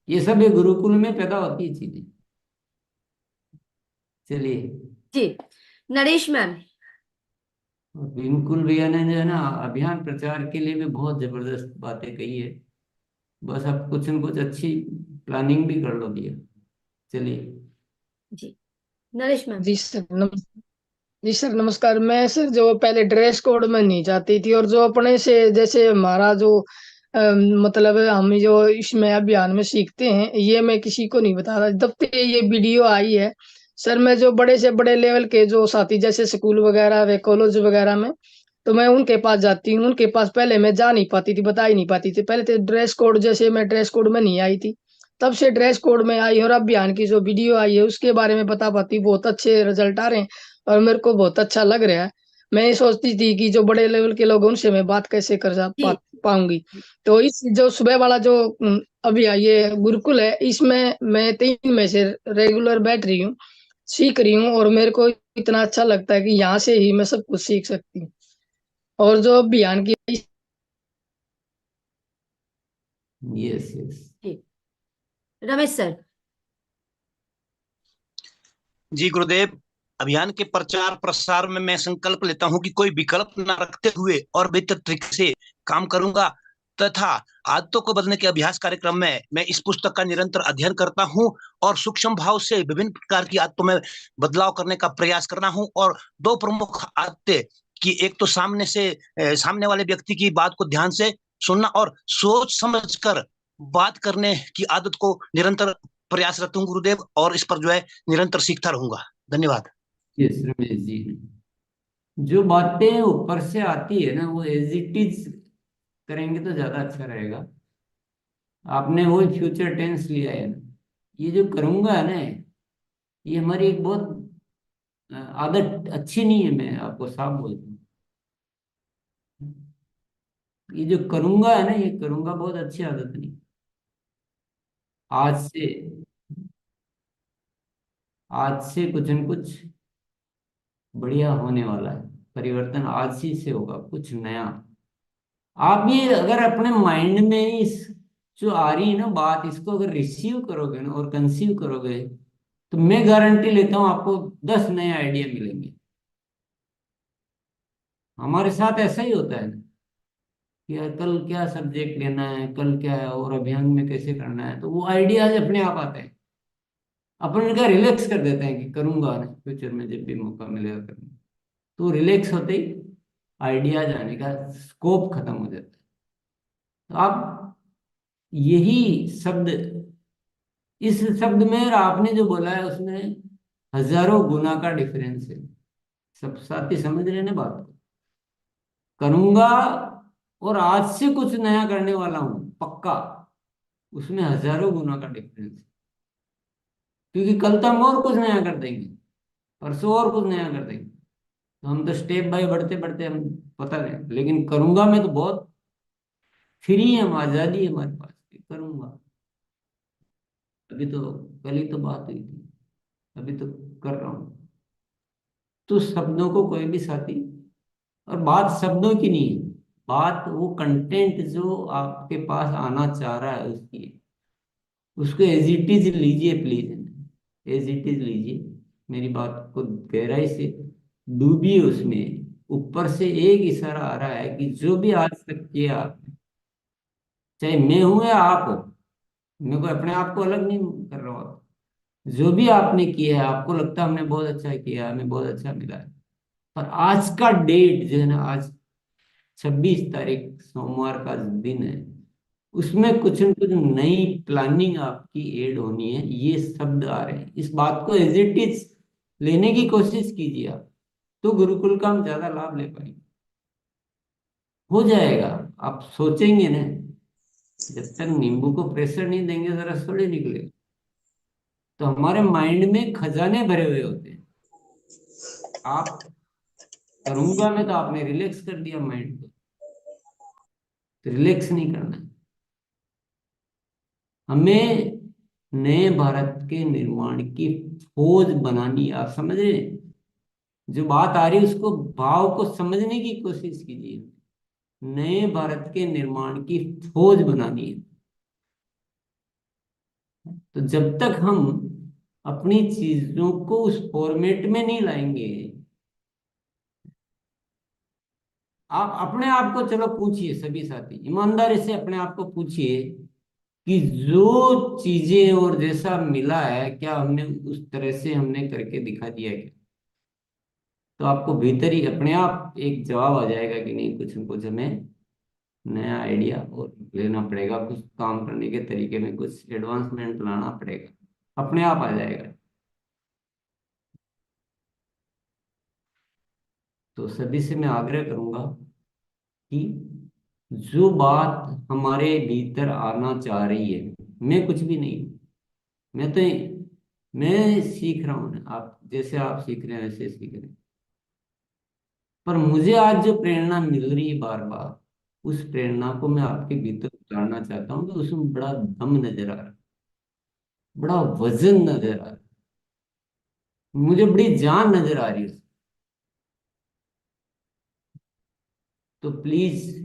ये सब ये गुरुकुल में पैदा होती है चीजें। चलिए। जी नरेश मैम। और बिल्कुल भैया ने जो है ना अभियान प्रचार के लिए भी बहुत जबरदस्त बातें कही है। बस आप कुछ न कुछ अच्छी प्लानिंग भी कर लो भैया। चलिए। जी नरेश मैम। जी सर जी सर नमस्कार। मैं सर जो पहले ड्रेस कोड में नहीं जाती थी, और जो अपने से जैसे हमारा जो मतलब हम जो इसमें अभियान में सीखते हैं, ये मैं किसी को नहीं बता रहा। जब से ये वीडियो आई है सर, मैं जो बड़े से बड़े लेवल के जो साथी जैसे स्कूल वगैरह व कॉलेज वगैरह में, तो मैं उनके पास जाती हूँ। उनके पास पहले मैं जा नहीं पाती थी, बता ही नहीं पाती थी। पहले तो ड्रेस कोड, जैसे मैं ड्रेस कोड में नहीं आई थी, तब से ड्रेस कोड में आई। और अभियान की जो वीडियो आई है उसके बारे में बता पाती, बहुत अच्छे रिजल्ट आ रहे हैं और मेरे को बहुत अच्छा लग रहा है। मैं ये सोचती थी कि जो बड़े लेवल के लोग हैं, उनसे मैं बात कैसे कर जी पाऊंगी। तो इस जो सुबह वाला जो अभी ये गुरुकुल है, इसमें मैं 3 में से रेगुलर बैठ रही हूँ, सीख रही हूँ, और मेरे को इतना अच्छा लगता है कि यहाँ से ही मैं सब कुछ सीख सकती हूँ। और जो अभियान की यस यस। जी रमेश सर। जी गुरुदेव, अभियान के प्रचार प्रसार में मैं संकल्प लेता हूं कि कोई विकल्प न रखते हुए और बेहतर तरीके से काम करूंगा, तथा आदतों को बदलने के अभ्यास कार्यक्रम में मैं इस पुस्तक का निरंतर अध्ययन करता हूं और सूक्ष्म भाव से विभिन्न प्रकार की आदतों में बदलाव करने का प्रयास करना हूं। और दो प्रमुख आदतें कि एक तो सामने वाले व्यक्ति की बात को ध्यान से सुनना और सोच समझ कर बात करने की आदत को निरंतर प्रयासरत हूँ गुरुदेव, और इस पर जो है निरंतर सीखता रहूंगा। धन्यवाद। यस रमेश जी, जो बातें ऊपर से आती है ना वो एज इट इज करेंगे तो ज्यादा अच्छा रहेगा। आपने वो फ्यूचर टेंस लिया है ना, ये जो करूंगा है ना, ये हमारी एक बहुत आदत अच्छी नहीं है। मैं आपको साफ बोलता हूँ, ये जो करूंगा है ना, ये करूंगा बहुत अच्छी आदत नहीं। आज से आज से कुछ न कुछ बढ़िया होने वाला है। परिवर्तन आज ही से होगा, कुछ नया। आप ये अगर अपने माइंड में इस जो आ रही है ना बात, इसको अगर रिसीव करोगे ना और कंसीव करोगे, तो मैं गारंटी लेता हूँ आपको 10 नए आइडिया मिलेंगे। हमारे साथ ऐसा ही होता है ना कि यार कल क्या सब्जेक्ट लेना है, कल क्या है, और अभियान में कैसे करना है, तो वो आइडियाज अपने आप आते हैं। अपन इनका रिलैक्स कर देते हैं कि करूंगा ना फ्यूचर में, जब भी मौका मिलेगा करूंगा। तो रिलैक्स होते ही आइडियाज आने का स्कोप खत्म हो जाता है। तो आप यही शब्द, इस शब्द में और आपने जो बोला है उसमें हजारों गुना का डिफरेंस है। सब साथी समझ रहे हैं ना बात को। करूंगा, और आज से कुछ नया करने वाला हूं पक्का। उसमें हजारों गुना का डिफरेंस है, क्योंकि कल तो हम और कुछ नया कर देंगे, परसों और कुछ नया कर देंगे। तो हम तो स्टेप बाय बढ़ते बढ़ते हम, पता नहीं, लेकिन करूंगा मैं तो बहुत फ्री है, हम आजादी है हमारे पास कि करूंगा। अभी तो कल ही तो बात हुई थी, अभी तो कर रहा हूं। तो शब्दों को कोई भी साथी, और बात शब्दों की नहीं है, बात वो कंटेंट जो आपके पास आना चाह रहा है उसकी है। उसको एज इट इज लीजिए प्लीज, एज इट इज लीजिए। मेरी बात को गहराई से डूबिए उसमें। ऊपर से एक इशारा आ रहा है कि जो भी आज तक किया, चाहे मैं हूं या आप हो, मैं कोई अपने आप को अलग नहीं कर रहा हूं, जो भी आपने किया है आपको लगता है हमने बहुत अच्छा किया, हमें बहुत अच्छा मिला है, पर आज का डेट जो है ना, आज 26 तारीख सोमवार का दिन है, उसमें कुछ न कुछ नई प्लानिंग आपकी ऐड होनी है। ये शब्द आ रहे हैं, इस बात को एज इट इज लेने की कोशिश कीजिए आप, तो गुरुकुल का हम ज्यादा लाभ ले पाएंगे। हो जाएगा, आप सोचेंगे ना। जब तक नींबू को प्रेशर नहीं देंगे जरा थोड़ी निकलेगा। तो हमारे माइंड में खजाने भरे हुए होते हैं। आप करूंगा मैं, तो आपने रिलैक्स कर दिया माइंड को, तो रिलैक्स नहीं करना है हमें। नए भारत के निर्माण की फौज बनानी, आप समझ रहे हैं? जो बात आ रही है उसको, भाव को समझने की कोशिश कीजिए। नए भारत के निर्माण की फौज बनानी है। तो जब तक हम अपनी चीजों को उस फॉर्मेट में नहीं लाएंगे, आप अपने आप को चलो पूछिए, सभी साथी ईमानदारी से अपने आप को पूछिए कि जो चीजें और जैसा मिला है, क्या हमने उस तरह से हमने करके दिखा दिया क्या? तो आपको भीतर ही अपने आप एक जवाब आ जाएगा कि नहीं, कुछ न कुछ हमें नया आइडिया और लेना पड़ेगा, कुछ काम करने के तरीके में कुछ एडवांसमेंट लाना पड़ेगा, अपने आप आ जाएगा। तो सभी से मैं आग्रह करूंगा कि जो बात हमारे भीतर आना चाह रही है, मैं कुछ भी नहीं हूं, मैं तो, मैं सीख रहा हूं ना, आप जैसे आप सीख रहे हैं वैसे सीख रहे हैं। पर मुझे आज जो प्रेरणा मिल रही है बार बार, उस प्रेरणा को मैं आपके भीतर उतारना चाहता हूँ। तो उसमें बड़ा दम नजर आ रहा है, बड़ा वजन नजर आ रहा है, मुझे बड़ी जान नजर आ रही है। तो प्लीज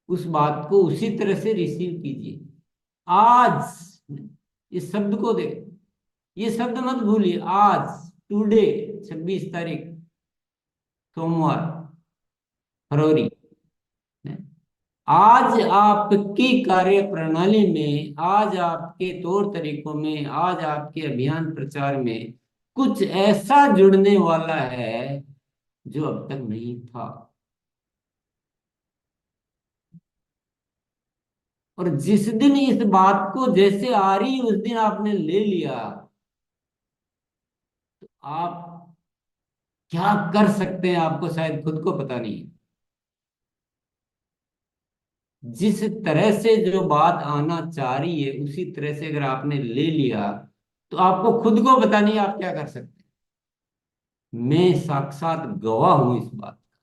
उस बात को उसी तरह से रिसीव कीजिए। आज इस शब्द को दे, ये शब्द मत भूलिए। आज, टुडे, 26 तारीख सोमवार, फरवरी, आज आपकी कार्य प्रणाली में, आज आपके तौर तरीकों में, आज आपके अभियान प्रचार में कुछ ऐसा जुड़ने वाला है जो अब तक नहीं था। और जिस दिन इस बात को जैसे आ रही उस दिन आपने ले लिया, तो आप क्या कर सकते हैं आपको शायद खुद को पता नहीं। जिस तरह से जो बात आना चाह रही है उसी तरह से अगर आपने ले लिया, तो आपको खुद को पता नहीं आप क्या कर सकते हैं। मैं साक्षात गवाह हूं इस बात का।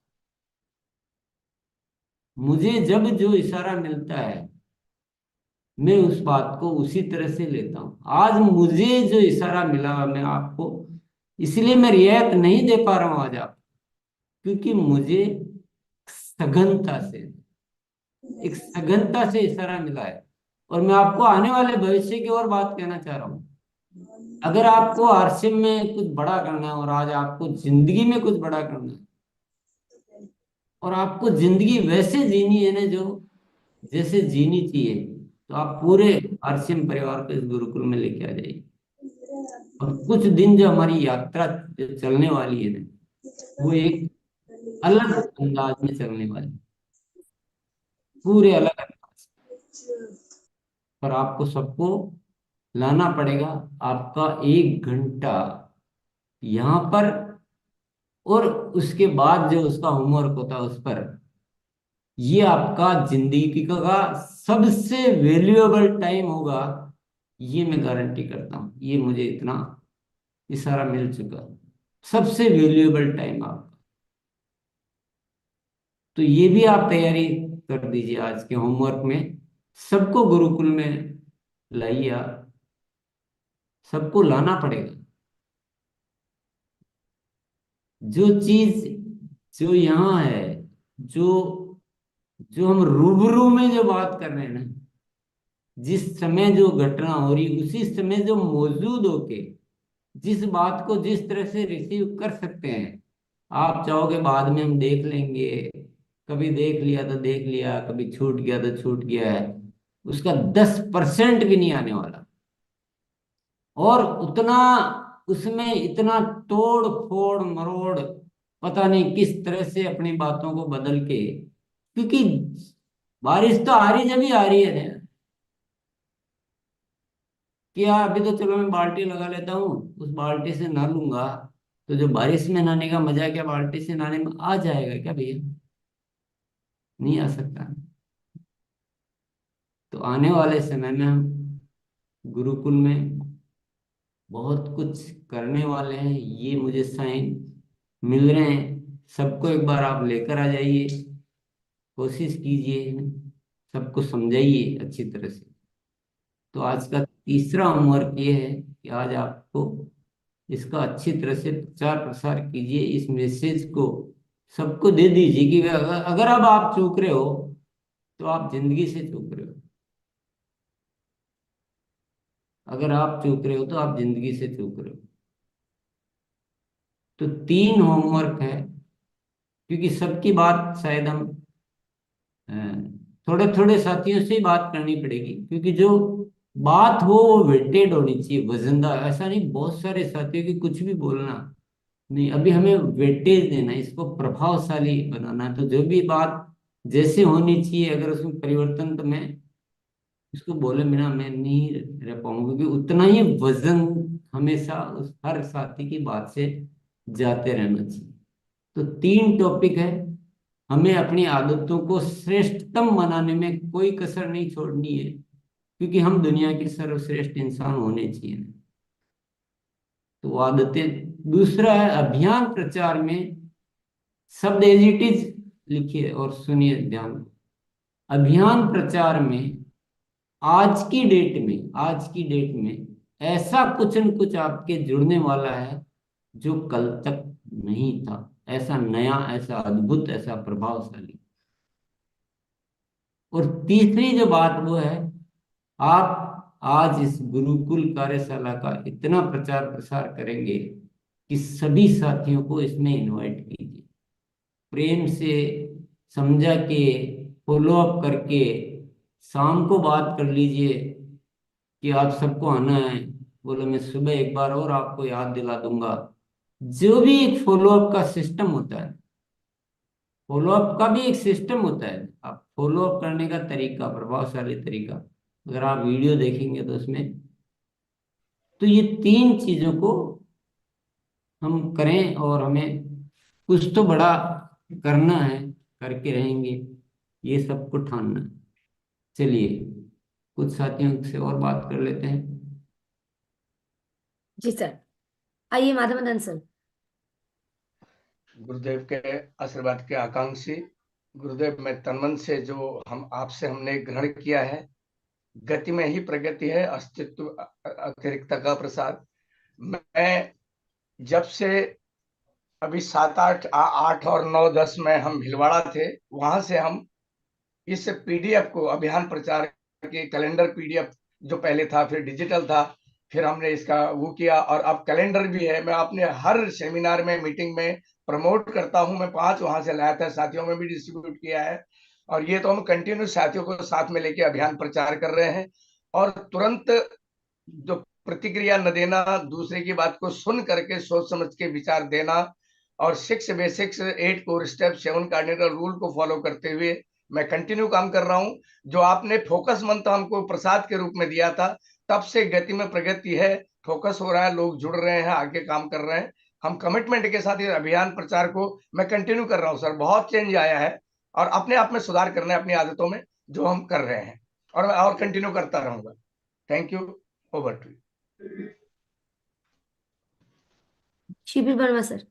मुझे जब जो इशारा मिलता है, मैं उस बात को उसी तरह से लेता हूं। आज मुझे जो इशारा मिला, मैं आपको, इसलिए मैं रियायत नहीं दे पा रहा हूं आज आप, क्योंकि मुझे सघनता से, एक सघनता से इशारा मिला है। और मैं आपको आने वाले भविष्य की और बात कहना चाह रहा हूं। अगर आपको आरसीएम में कुछ बड़ा करना है, और आज आपको जिंदगी में कुछ बड़ा करना है, और आपको जिंदगी वैसे जीनी है ना जो जैसे जीनी चाहिए, तो आप पूरे आरसीएम परिवार को इस गुरुकुल में लेके आ जाइए। और कुछ दिन जो हमारी यात्रा जो चलने वाली है ना, वो एक अलग अंदाज में चलने वाली है, पूरे अलग अंदाज। पर आपको सबको लाना पड़ेगा। आपका 1 घंटा यहाँ पर और उसके बाद जो उसका होमवर्क होता है उस पर, ये आपका जिंदगी का सबसे वैल्यूएबल टाइम होगा, ये मैं गारंटी करता हूँ। ये मुझे इतना इशारा मिल चुका, सबसे वैल्यूएबल टाइम आपका। तो ये भी आप तैयारी कर दीजिए आज के होमवर्क में। सबको गुरुकुल में लाइए आप, सबको लाना पड़ेगा। जो चीज जो यहाँ है, जो जो हम रूबरू में जो बात कर रहे हैं ना, जिस समय जो घटना हो रही, उसी समय जो मौजूद होके जिस बात को जिस तरह से रिसीव कर सकते हैं। आप चाहोगे बाद में हम देख लेंगे, कभी देख लिया तो देख लिया, कभी छूट गया तो छूट गया है, उसका 10% भी नहीं आने वाला। और उतना उसमें इतना तोड़ फोड़ मरोड़, पता नहीं किस तरह से अपनी बातों को बदल के, क्योंकि बारिश तो आ रही जब ही आ रही है ना, कि यार अभी तो चलो मैं बाल्टी लगा लेता हूँ, उस बाल्टी से नहा लूंगा, तो जो बारिश में नहाने का मजा क्या बाल्टी से नहाने में आ जाएगा क्या भैया? नहीं आ सकता। तो आने वाले समय में हम गुरुकुल में बहुत कुछ करने वाले हैं, ये मुझे साइन मिल रहे हैं। सबको एक बार आप लेकर आ जाइए, कोशिश कीजिए, सबको समझाइए अच्छी तरह से। तो आज का तीसरा होमवर्क ये है कि आज आपको इसका अच्छी तरह से प्रचार प्रसार कीजिए, इस मैसेज को सबको दे दीजिए कि अगर अब आप चूक रहे हो तो आप जिंदगी से चूक रहे हो। अगर आप चूक रहे हो तो आप जिंदगी से चूक रहे हो। तो 3 होमवर्क है, क्योंकि सबकी बात शायद हम थोड़े थोड़े साथियों से ही बात करनी पड़ेगी, क्योंकि जो बात हो वो वेटेड होनी चाहिए, वजनदार। ऐसा नहीं बहुत सारे साथियों की कुछ भी बोलना नहीं, अभी हमें वेटेज देना है, इसको प्रभावशाली बनाना है। तो जो भी बात जैसे होनी चाहिए, अगर उसमें परिवर्तन, तो मैं इसको बोले बिना मैं नहीं रह पाऊंगा, क्योंकि उतना ही वजन हमेशा उस हर साथी की बात से जाते रहना चाहिए। तो 3 टॉपिक है, हमें अपनी आदतों को श्रेष्ठतम बनाने में कोई कसर नहीं छोड़नी है, क्योंकि हम दुनिया के सर्वश्रेष्ठ इंसान होने चाहिए। तो वो आदतें। दूसरा है अभियान प्रचार में, शब्द एज इट इज लिखिए और सुनिए ध्यान। अभियान प्रचार में आज की डेट में ऐसा कुछ न कुछ आपके जुड़ने वाला है जो कल तक नहीं था, ऐसा नया, ऐसा अद्भुत, ऐसा प्रभावशाली। और तीसरी जो बात वो है, आप आज इस गुरुकुल कार्यशाला का इतना प्रचार प्रसार करेंगे कि सभी साथियों को इसमें इनवाइट कीजिए, प्रेम से समझा के, फॉलो अप करके, शाम को बात कर लीजिए कि आप सबको आना है। बोलो मैं सुबह एक बार और आपको याद दिला दूंगा। जो भी एक फॉलो अप का सिस्टम होता है, फॉलो अप का भी एक सिस्टम होता है, आप फॉलो अप करने का तरीका, प्रभावशाली तरीका, अगर आप वीडियो देखेंगे तो उसमें, तो ये 3 चीजों को हम करें और हमें कुछ तो बड़ा करना है, करके रहेंगे, ये सबको ठानना है। चलिए कुछ साथियों से और बात कर लेते हैं। जी सर, आइए माधव मदन सर। गुरुदेव के आशीर्वाद के आकांक्षी गुरुदेव, मैं तन मन से जो हम आपसे हमने ग्रहण किया है, गति में ही प्रगति है, अस्तित्व अतिरिक्त का प्रसाद। मैं जब से अभी 7, 8, 8 और 9, 10 में हम भिलवाड़ा थे, वहां से हम इस पीडीएफ को, अभियान प्रचार के कैलेंडर पीडीएफ जो पहले था, फिर डिजिटल था, फिर हमने इसका वो किया, और अब कैलेंडर भी है। मैं अपने हर सेमिनार में, मीटिंग में प्रमोट करता हूं। मैं 5 वहां से लाया था, साथियों में भी डिस्ट्रीब्यूट किया है। और ये तो हम कंटिन्यू साथियों को साथ में लेके अभियान प्रचार कर रहे हैं। और तुरंत जो प्रतिक्रिया न देना, दूसरे की बात को सुन करके सोच समझ के विचार देना, और 6 basics, 8 core step, 7 cardinal rule को फॉलो करते हुए मैं कंटिन्यू काम कर रहा हूं। जो आपने फोकस मंत्र हमको प्रसाद के रूप में दिया था, तब से गति में प्रगति है, फोकस हो रहा है, लोग जुड़ रहे हैं, आगे काम कर रहे हैं। हम कमिटमेंट के साथ ये अभियान प्रचार को मैं कंटिन्यू कर रहा हूँ सर। बहुत चेंज आया है और अपने आप में सुधार करना है अपनी आदतों में जो हम कर रहे हैं, और मैं और कंटिन्यू करता रहूंगा। Thank you. Over to you. Shibi Verma sir.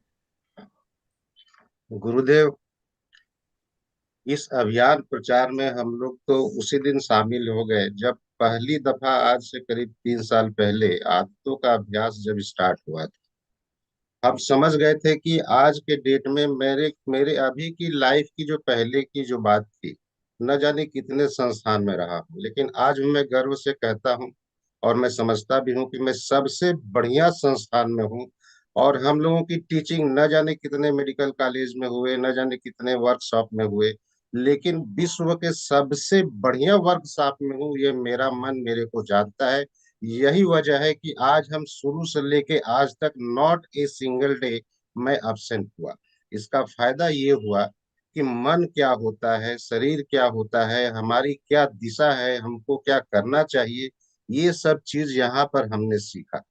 गुरुदेव, इस अभियान प्रचार में हम लोग तो उसी दिन शामिल हो गए जब पहली दफा आज से करीब 3 साल पहले आदतों का अभ्यास जब स्टार्ट हुआ था। हम समझ गए थे कि आज के डेट में मेरे मेरे अभी की लाइफ की जो पहले की जो बात थी, न जाने कितने संस्थान में रहा हूँ, लेकिन आज मैं गर्व से कहता हूँ और मैं समझता भी हूँ कि मैं सबसे बढ़िया संस्थान में हूँ। और हम लोगों की टीचिंग न जाने कितने मेडिकल कॉलेज में हुए, न जाने कितने वर्कशॉप में हुए, लेकिन विश्व के सबसे बढ़िया वर्कशॉप में हूँ, ये मेरा मन मेरे को जानता है। यही वजह है कि आज हम शुरू से लेके आज तक नॉट ए सिंगल डे मैं अब्सेंट हुआ। इसका फायदा ये हुआ कि मन क्या होता है, शरीर क्या होता है, हमारी क्या दिशा है, हमको क्या करना चाहिए, ये सब चीज यहाँ पर हमने सीखा।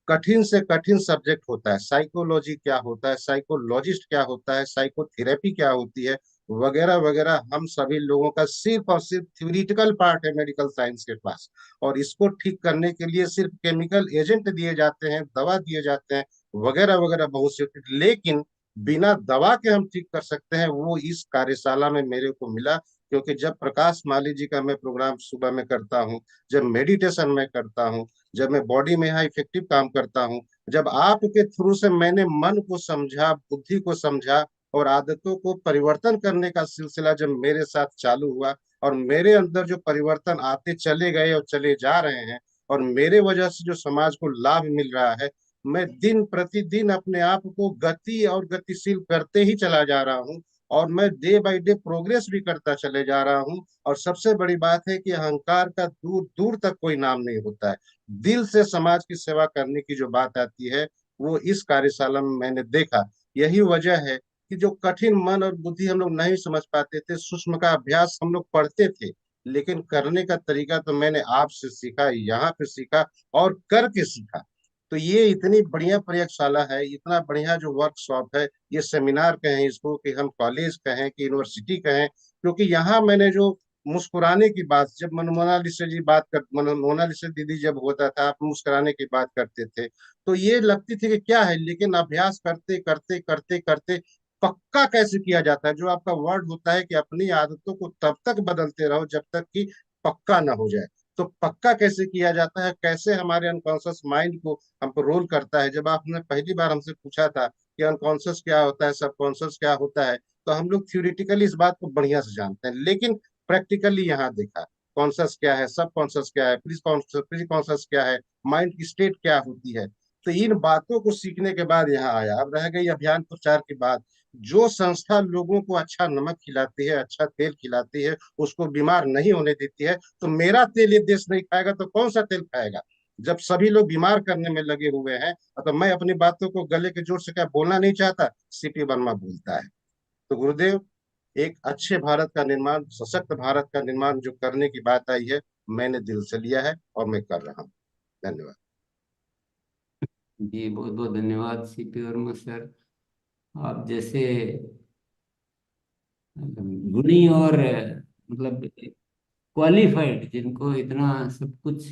कठिन से कठिन सब्जेक्ट होता है, साइकोलॉजी क्या होता है, साइकोलॉजिस्ट क्या होता है, साइकोथेरेपी क्या होती है, वगैरह वगैरह, हम सभी लोगों का सिर्फ और सिर्फ थ्योरिटिकल पार्ट है मेडिकल साइंस के पास। और इसको ठीक करने के लिए सिर्फ केमिकल एजेंट दिए जाते हैं, दवा दिए जाते हैं, वगैरह वगैरह बहुत से। लेकिन बिना दवा के हम ठीक कर सकते हैं, वो इस कार्यशाला में मेरे को मिला। क्योंकि जब प्रकाश माली जी का मैं प्रोग्राम सुबह में करता हूँ, जब मेडिटेशन में करता हूँ, जब मैं बॉडी में यहाँ इफेक्टिव काम करता हूँ, जब आपके थ्रू से मैंने मन को समझा, बुद्धि को समझा, और आदतों को परिवर्तन करने का सिलसिला जब मेरे साथ चालू हुआ, और मेरे अंदर जो परिवर्तन आते चले गए और चले जा रहे हैं, और मेरे वजह से जो समाज को लाभ मिल रहा है, मैं दिन प्रतिदिन अपने आप को गति और गतिशील करते ही चला जा रहा हूँ। और मैं डे बाय डे प्रोग्रेस भी करता चले जा रहा हूँ। और सबसे बड़ी बात है कि अहंकार का दूर दूर तक कोई नाम नहीं होता है। दिल से समाज की सेवा करने की जो बात आती है, वो इस कार्यशाला में मैंने देखा। यही वजह है कि जो कठिन मन और बुद्धि हम लोग नहीं समझ पाते थे, सूक्ष्म का अभ्यास हम लोग पढ़ते थे, लेकिन करने का तरीका तो मैंने आपसे सीखा, यहाँ पे सीखा और करके सीखा। तो ये इतनी बढ़िया प्रयोगशाला है, इतना बढ़िया जो वर्कशॉप है, ये सेमिनार कहें इसको, कि हम कॉलेज कहें कि यूनिवर्सिटी कहें, क्योंकि यहाँ मैंने जो मुस्कुराने की बात, जब मोनालिसा जी बात कर, मोनालिसा दीदी जब होता था, आप मुस्कुराने की बात करते थे, तो ये लगती थी कि क्या है, लेकिन अभ्यास करते करते करते करते पक्का कैसे किया जाता है। जो आपका वर्ड होता है कि अपनी आदतों को तब तक बदलते रहो जब तक कि पक्का ना हो जाए। तो पक्का कैसे किया जाता है, कैसे हमारे अनकॉन्शियस माइंड को हमको रोल करता है। जब आपने पहली बार हमसे पूछा था कि अनकॉन्शियस क्या होता है, सबकॉन्शियस क्या होता है, तो हम लोग थ्योरेटिकली इस बात को बढ़िया से जानते हैं, लेकिन प्रैक्टिकली यहाँ देखा कॉन्शियस क्या है, सब कॉन्शियस क्या है, प्री कॉन्शियस क्या है, माइंड की स्टेट क्या होती है। तो इन बातों को सीखने के बाद यहाँ आया। अब रह गई अभियान प्रचार की बात। जो संस्था लोगों को अच्छा नमक खिलाती है, अच्छा तेल खिलाती है, उसको बीमार नहीं होने देती है, तो मेरा तेल ये देश नहीं खाएगा तो कौन सा तेल खाएगा। जब सभी लोग बीमार करने में लगे हुए हैं, तो मैं अपनी बातों को गले के जोर से क्या बोलना नहीं चाहता, सीपी वर्मा बोलता है। तो गुरुदेव, एक अच्छे भारत का निर्माण, सशक्त भारत का निर्माण जो करने की बात आई है, मैंने दिल से लिया है और मैं कर रहा हूँ। धन्यवाद जी, बहुत बहुत धन्यवाद सीपी वर्मा सर। आप जैसे गुणी और मतलब क्वालिफाइड, जिनको इतना सब कुछ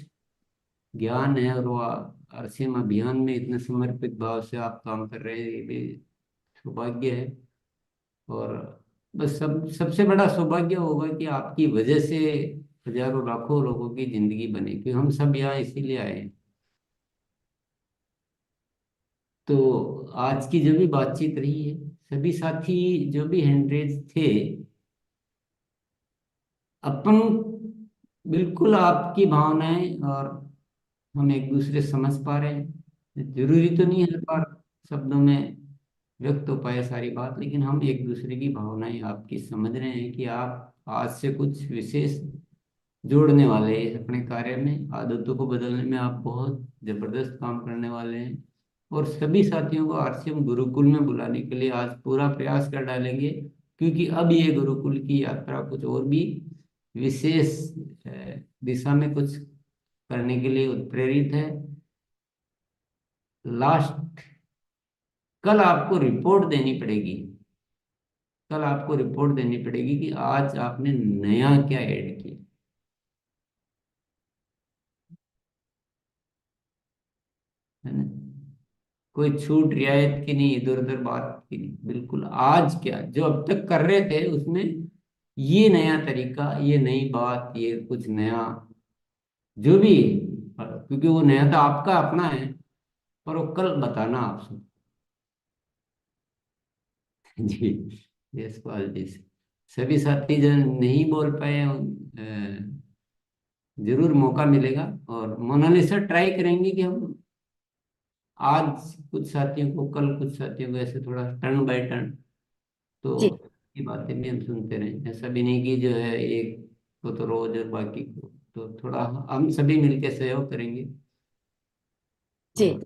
ज्ञान है और वो आरसीएम अभियान में इतने समर्पित भाव से आप काम कर रहे हैं, ये भी सौभाग्य है। और बस सबसे बड़ा सौभाग्य होगा कि आपकी वजह से हजारों लाखों लोगों की जिंदगी बने, क्योंकि हम सब यहाँ इसीलिए आए हैं। तो आज की जो भी बातचीत रही है, सभी साथी जो भी हैंडरेज थे, अपन बिल्कुल आपकी भावनाएं और हम एक दूसरे समझ पा रहे हैं। जरूरी तो नहीं हर बार शब्दों में व्यक्त हो पाए सारी बात, लेकिन हम एक दूसरे की भावनाएं आपकी समझ रहे हैं कि आप आज से कुछ विशेष जोड़ने वाले हैं अपने कार्य में। आदतों को बदलने में आप बहुत जबरदस्त काम करने वाले हैं, और सभी साथियों को आरसीएम गुरुकुल में बुलाने के लिए आज पूरा प्रयास कर डालेंगे, क्योंकि अब ये गुरुकुल की यात्रा कुछ और भी विशेष दिशा में कुछ करने के लिए उत्प्रेरित है। लास्ट कल आपको रिपोर्ट देनी पड़ेगी, कल आपको रिपोर्ट देनी पड़ेगी कि आज आपने नया क्या ऐड किया, है ना। कोई छूट रियायत की नहीं, इधर उधर बात की नहीं, बिल्कुल आज क्या जो अब तक कर रहे थे उसमें ये नया तरीका, ये नई बात, ये कुछ नया जो भी, क्योंकि वो नया तो आपका अपना है, पर वो कल बताना आपसे। जी, यस पाल जी। सभी साथी जो नहीं बोल पाए जरूर मौका मिलेगा, और मोनालिसा ट्राई करेंगे कि हम आज कुछ साथियों को, कल कुछ साथियों को, ऐसे थोड़ा टर्न बाय टर्न, तो जी ये बातें भी हम सुनते रहें। ऐसा भी नहीं कि जो है एक को तो रोज और बाकी को, तो थोड़ा हम सभी मिलकर सहयोग करेंगे। जी। और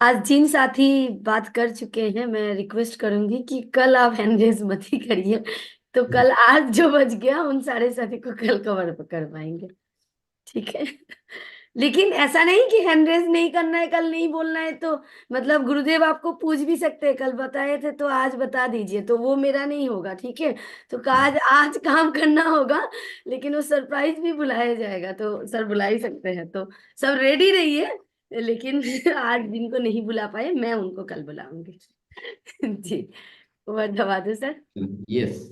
आज जिन साथी बात कर चुके हैं, मैं रिक्वेस्ट करूंगी कि कल आप हैंड रेज मत ही करिए, तो कल आज जो बच गया उन सारे साथी को कल कवर कर पाएंगे, ठीक है। लेकिन ऐसा नहीं कि हैंड रेज नहीं करना है, कल नहीं बोलना है, तो मतलब गुरुदेव आपको पूछ भी सकते हैं, कल बताए थे तो आज बता दीजिए, तो वो मेरा नहीं होगा, ठीक है। तो आज आज काम करना होगा, लेकिन वो सरप्राइज भी बुलाया जाएगा, तो सर बुला ही सकते हैं, तो सब रेडी रहिए। लेकिन आज जिनको नहीं बुला पाए, मैं उनको कल बुलाऊंगी। जी, बहुत धन्यवाद सर। यस।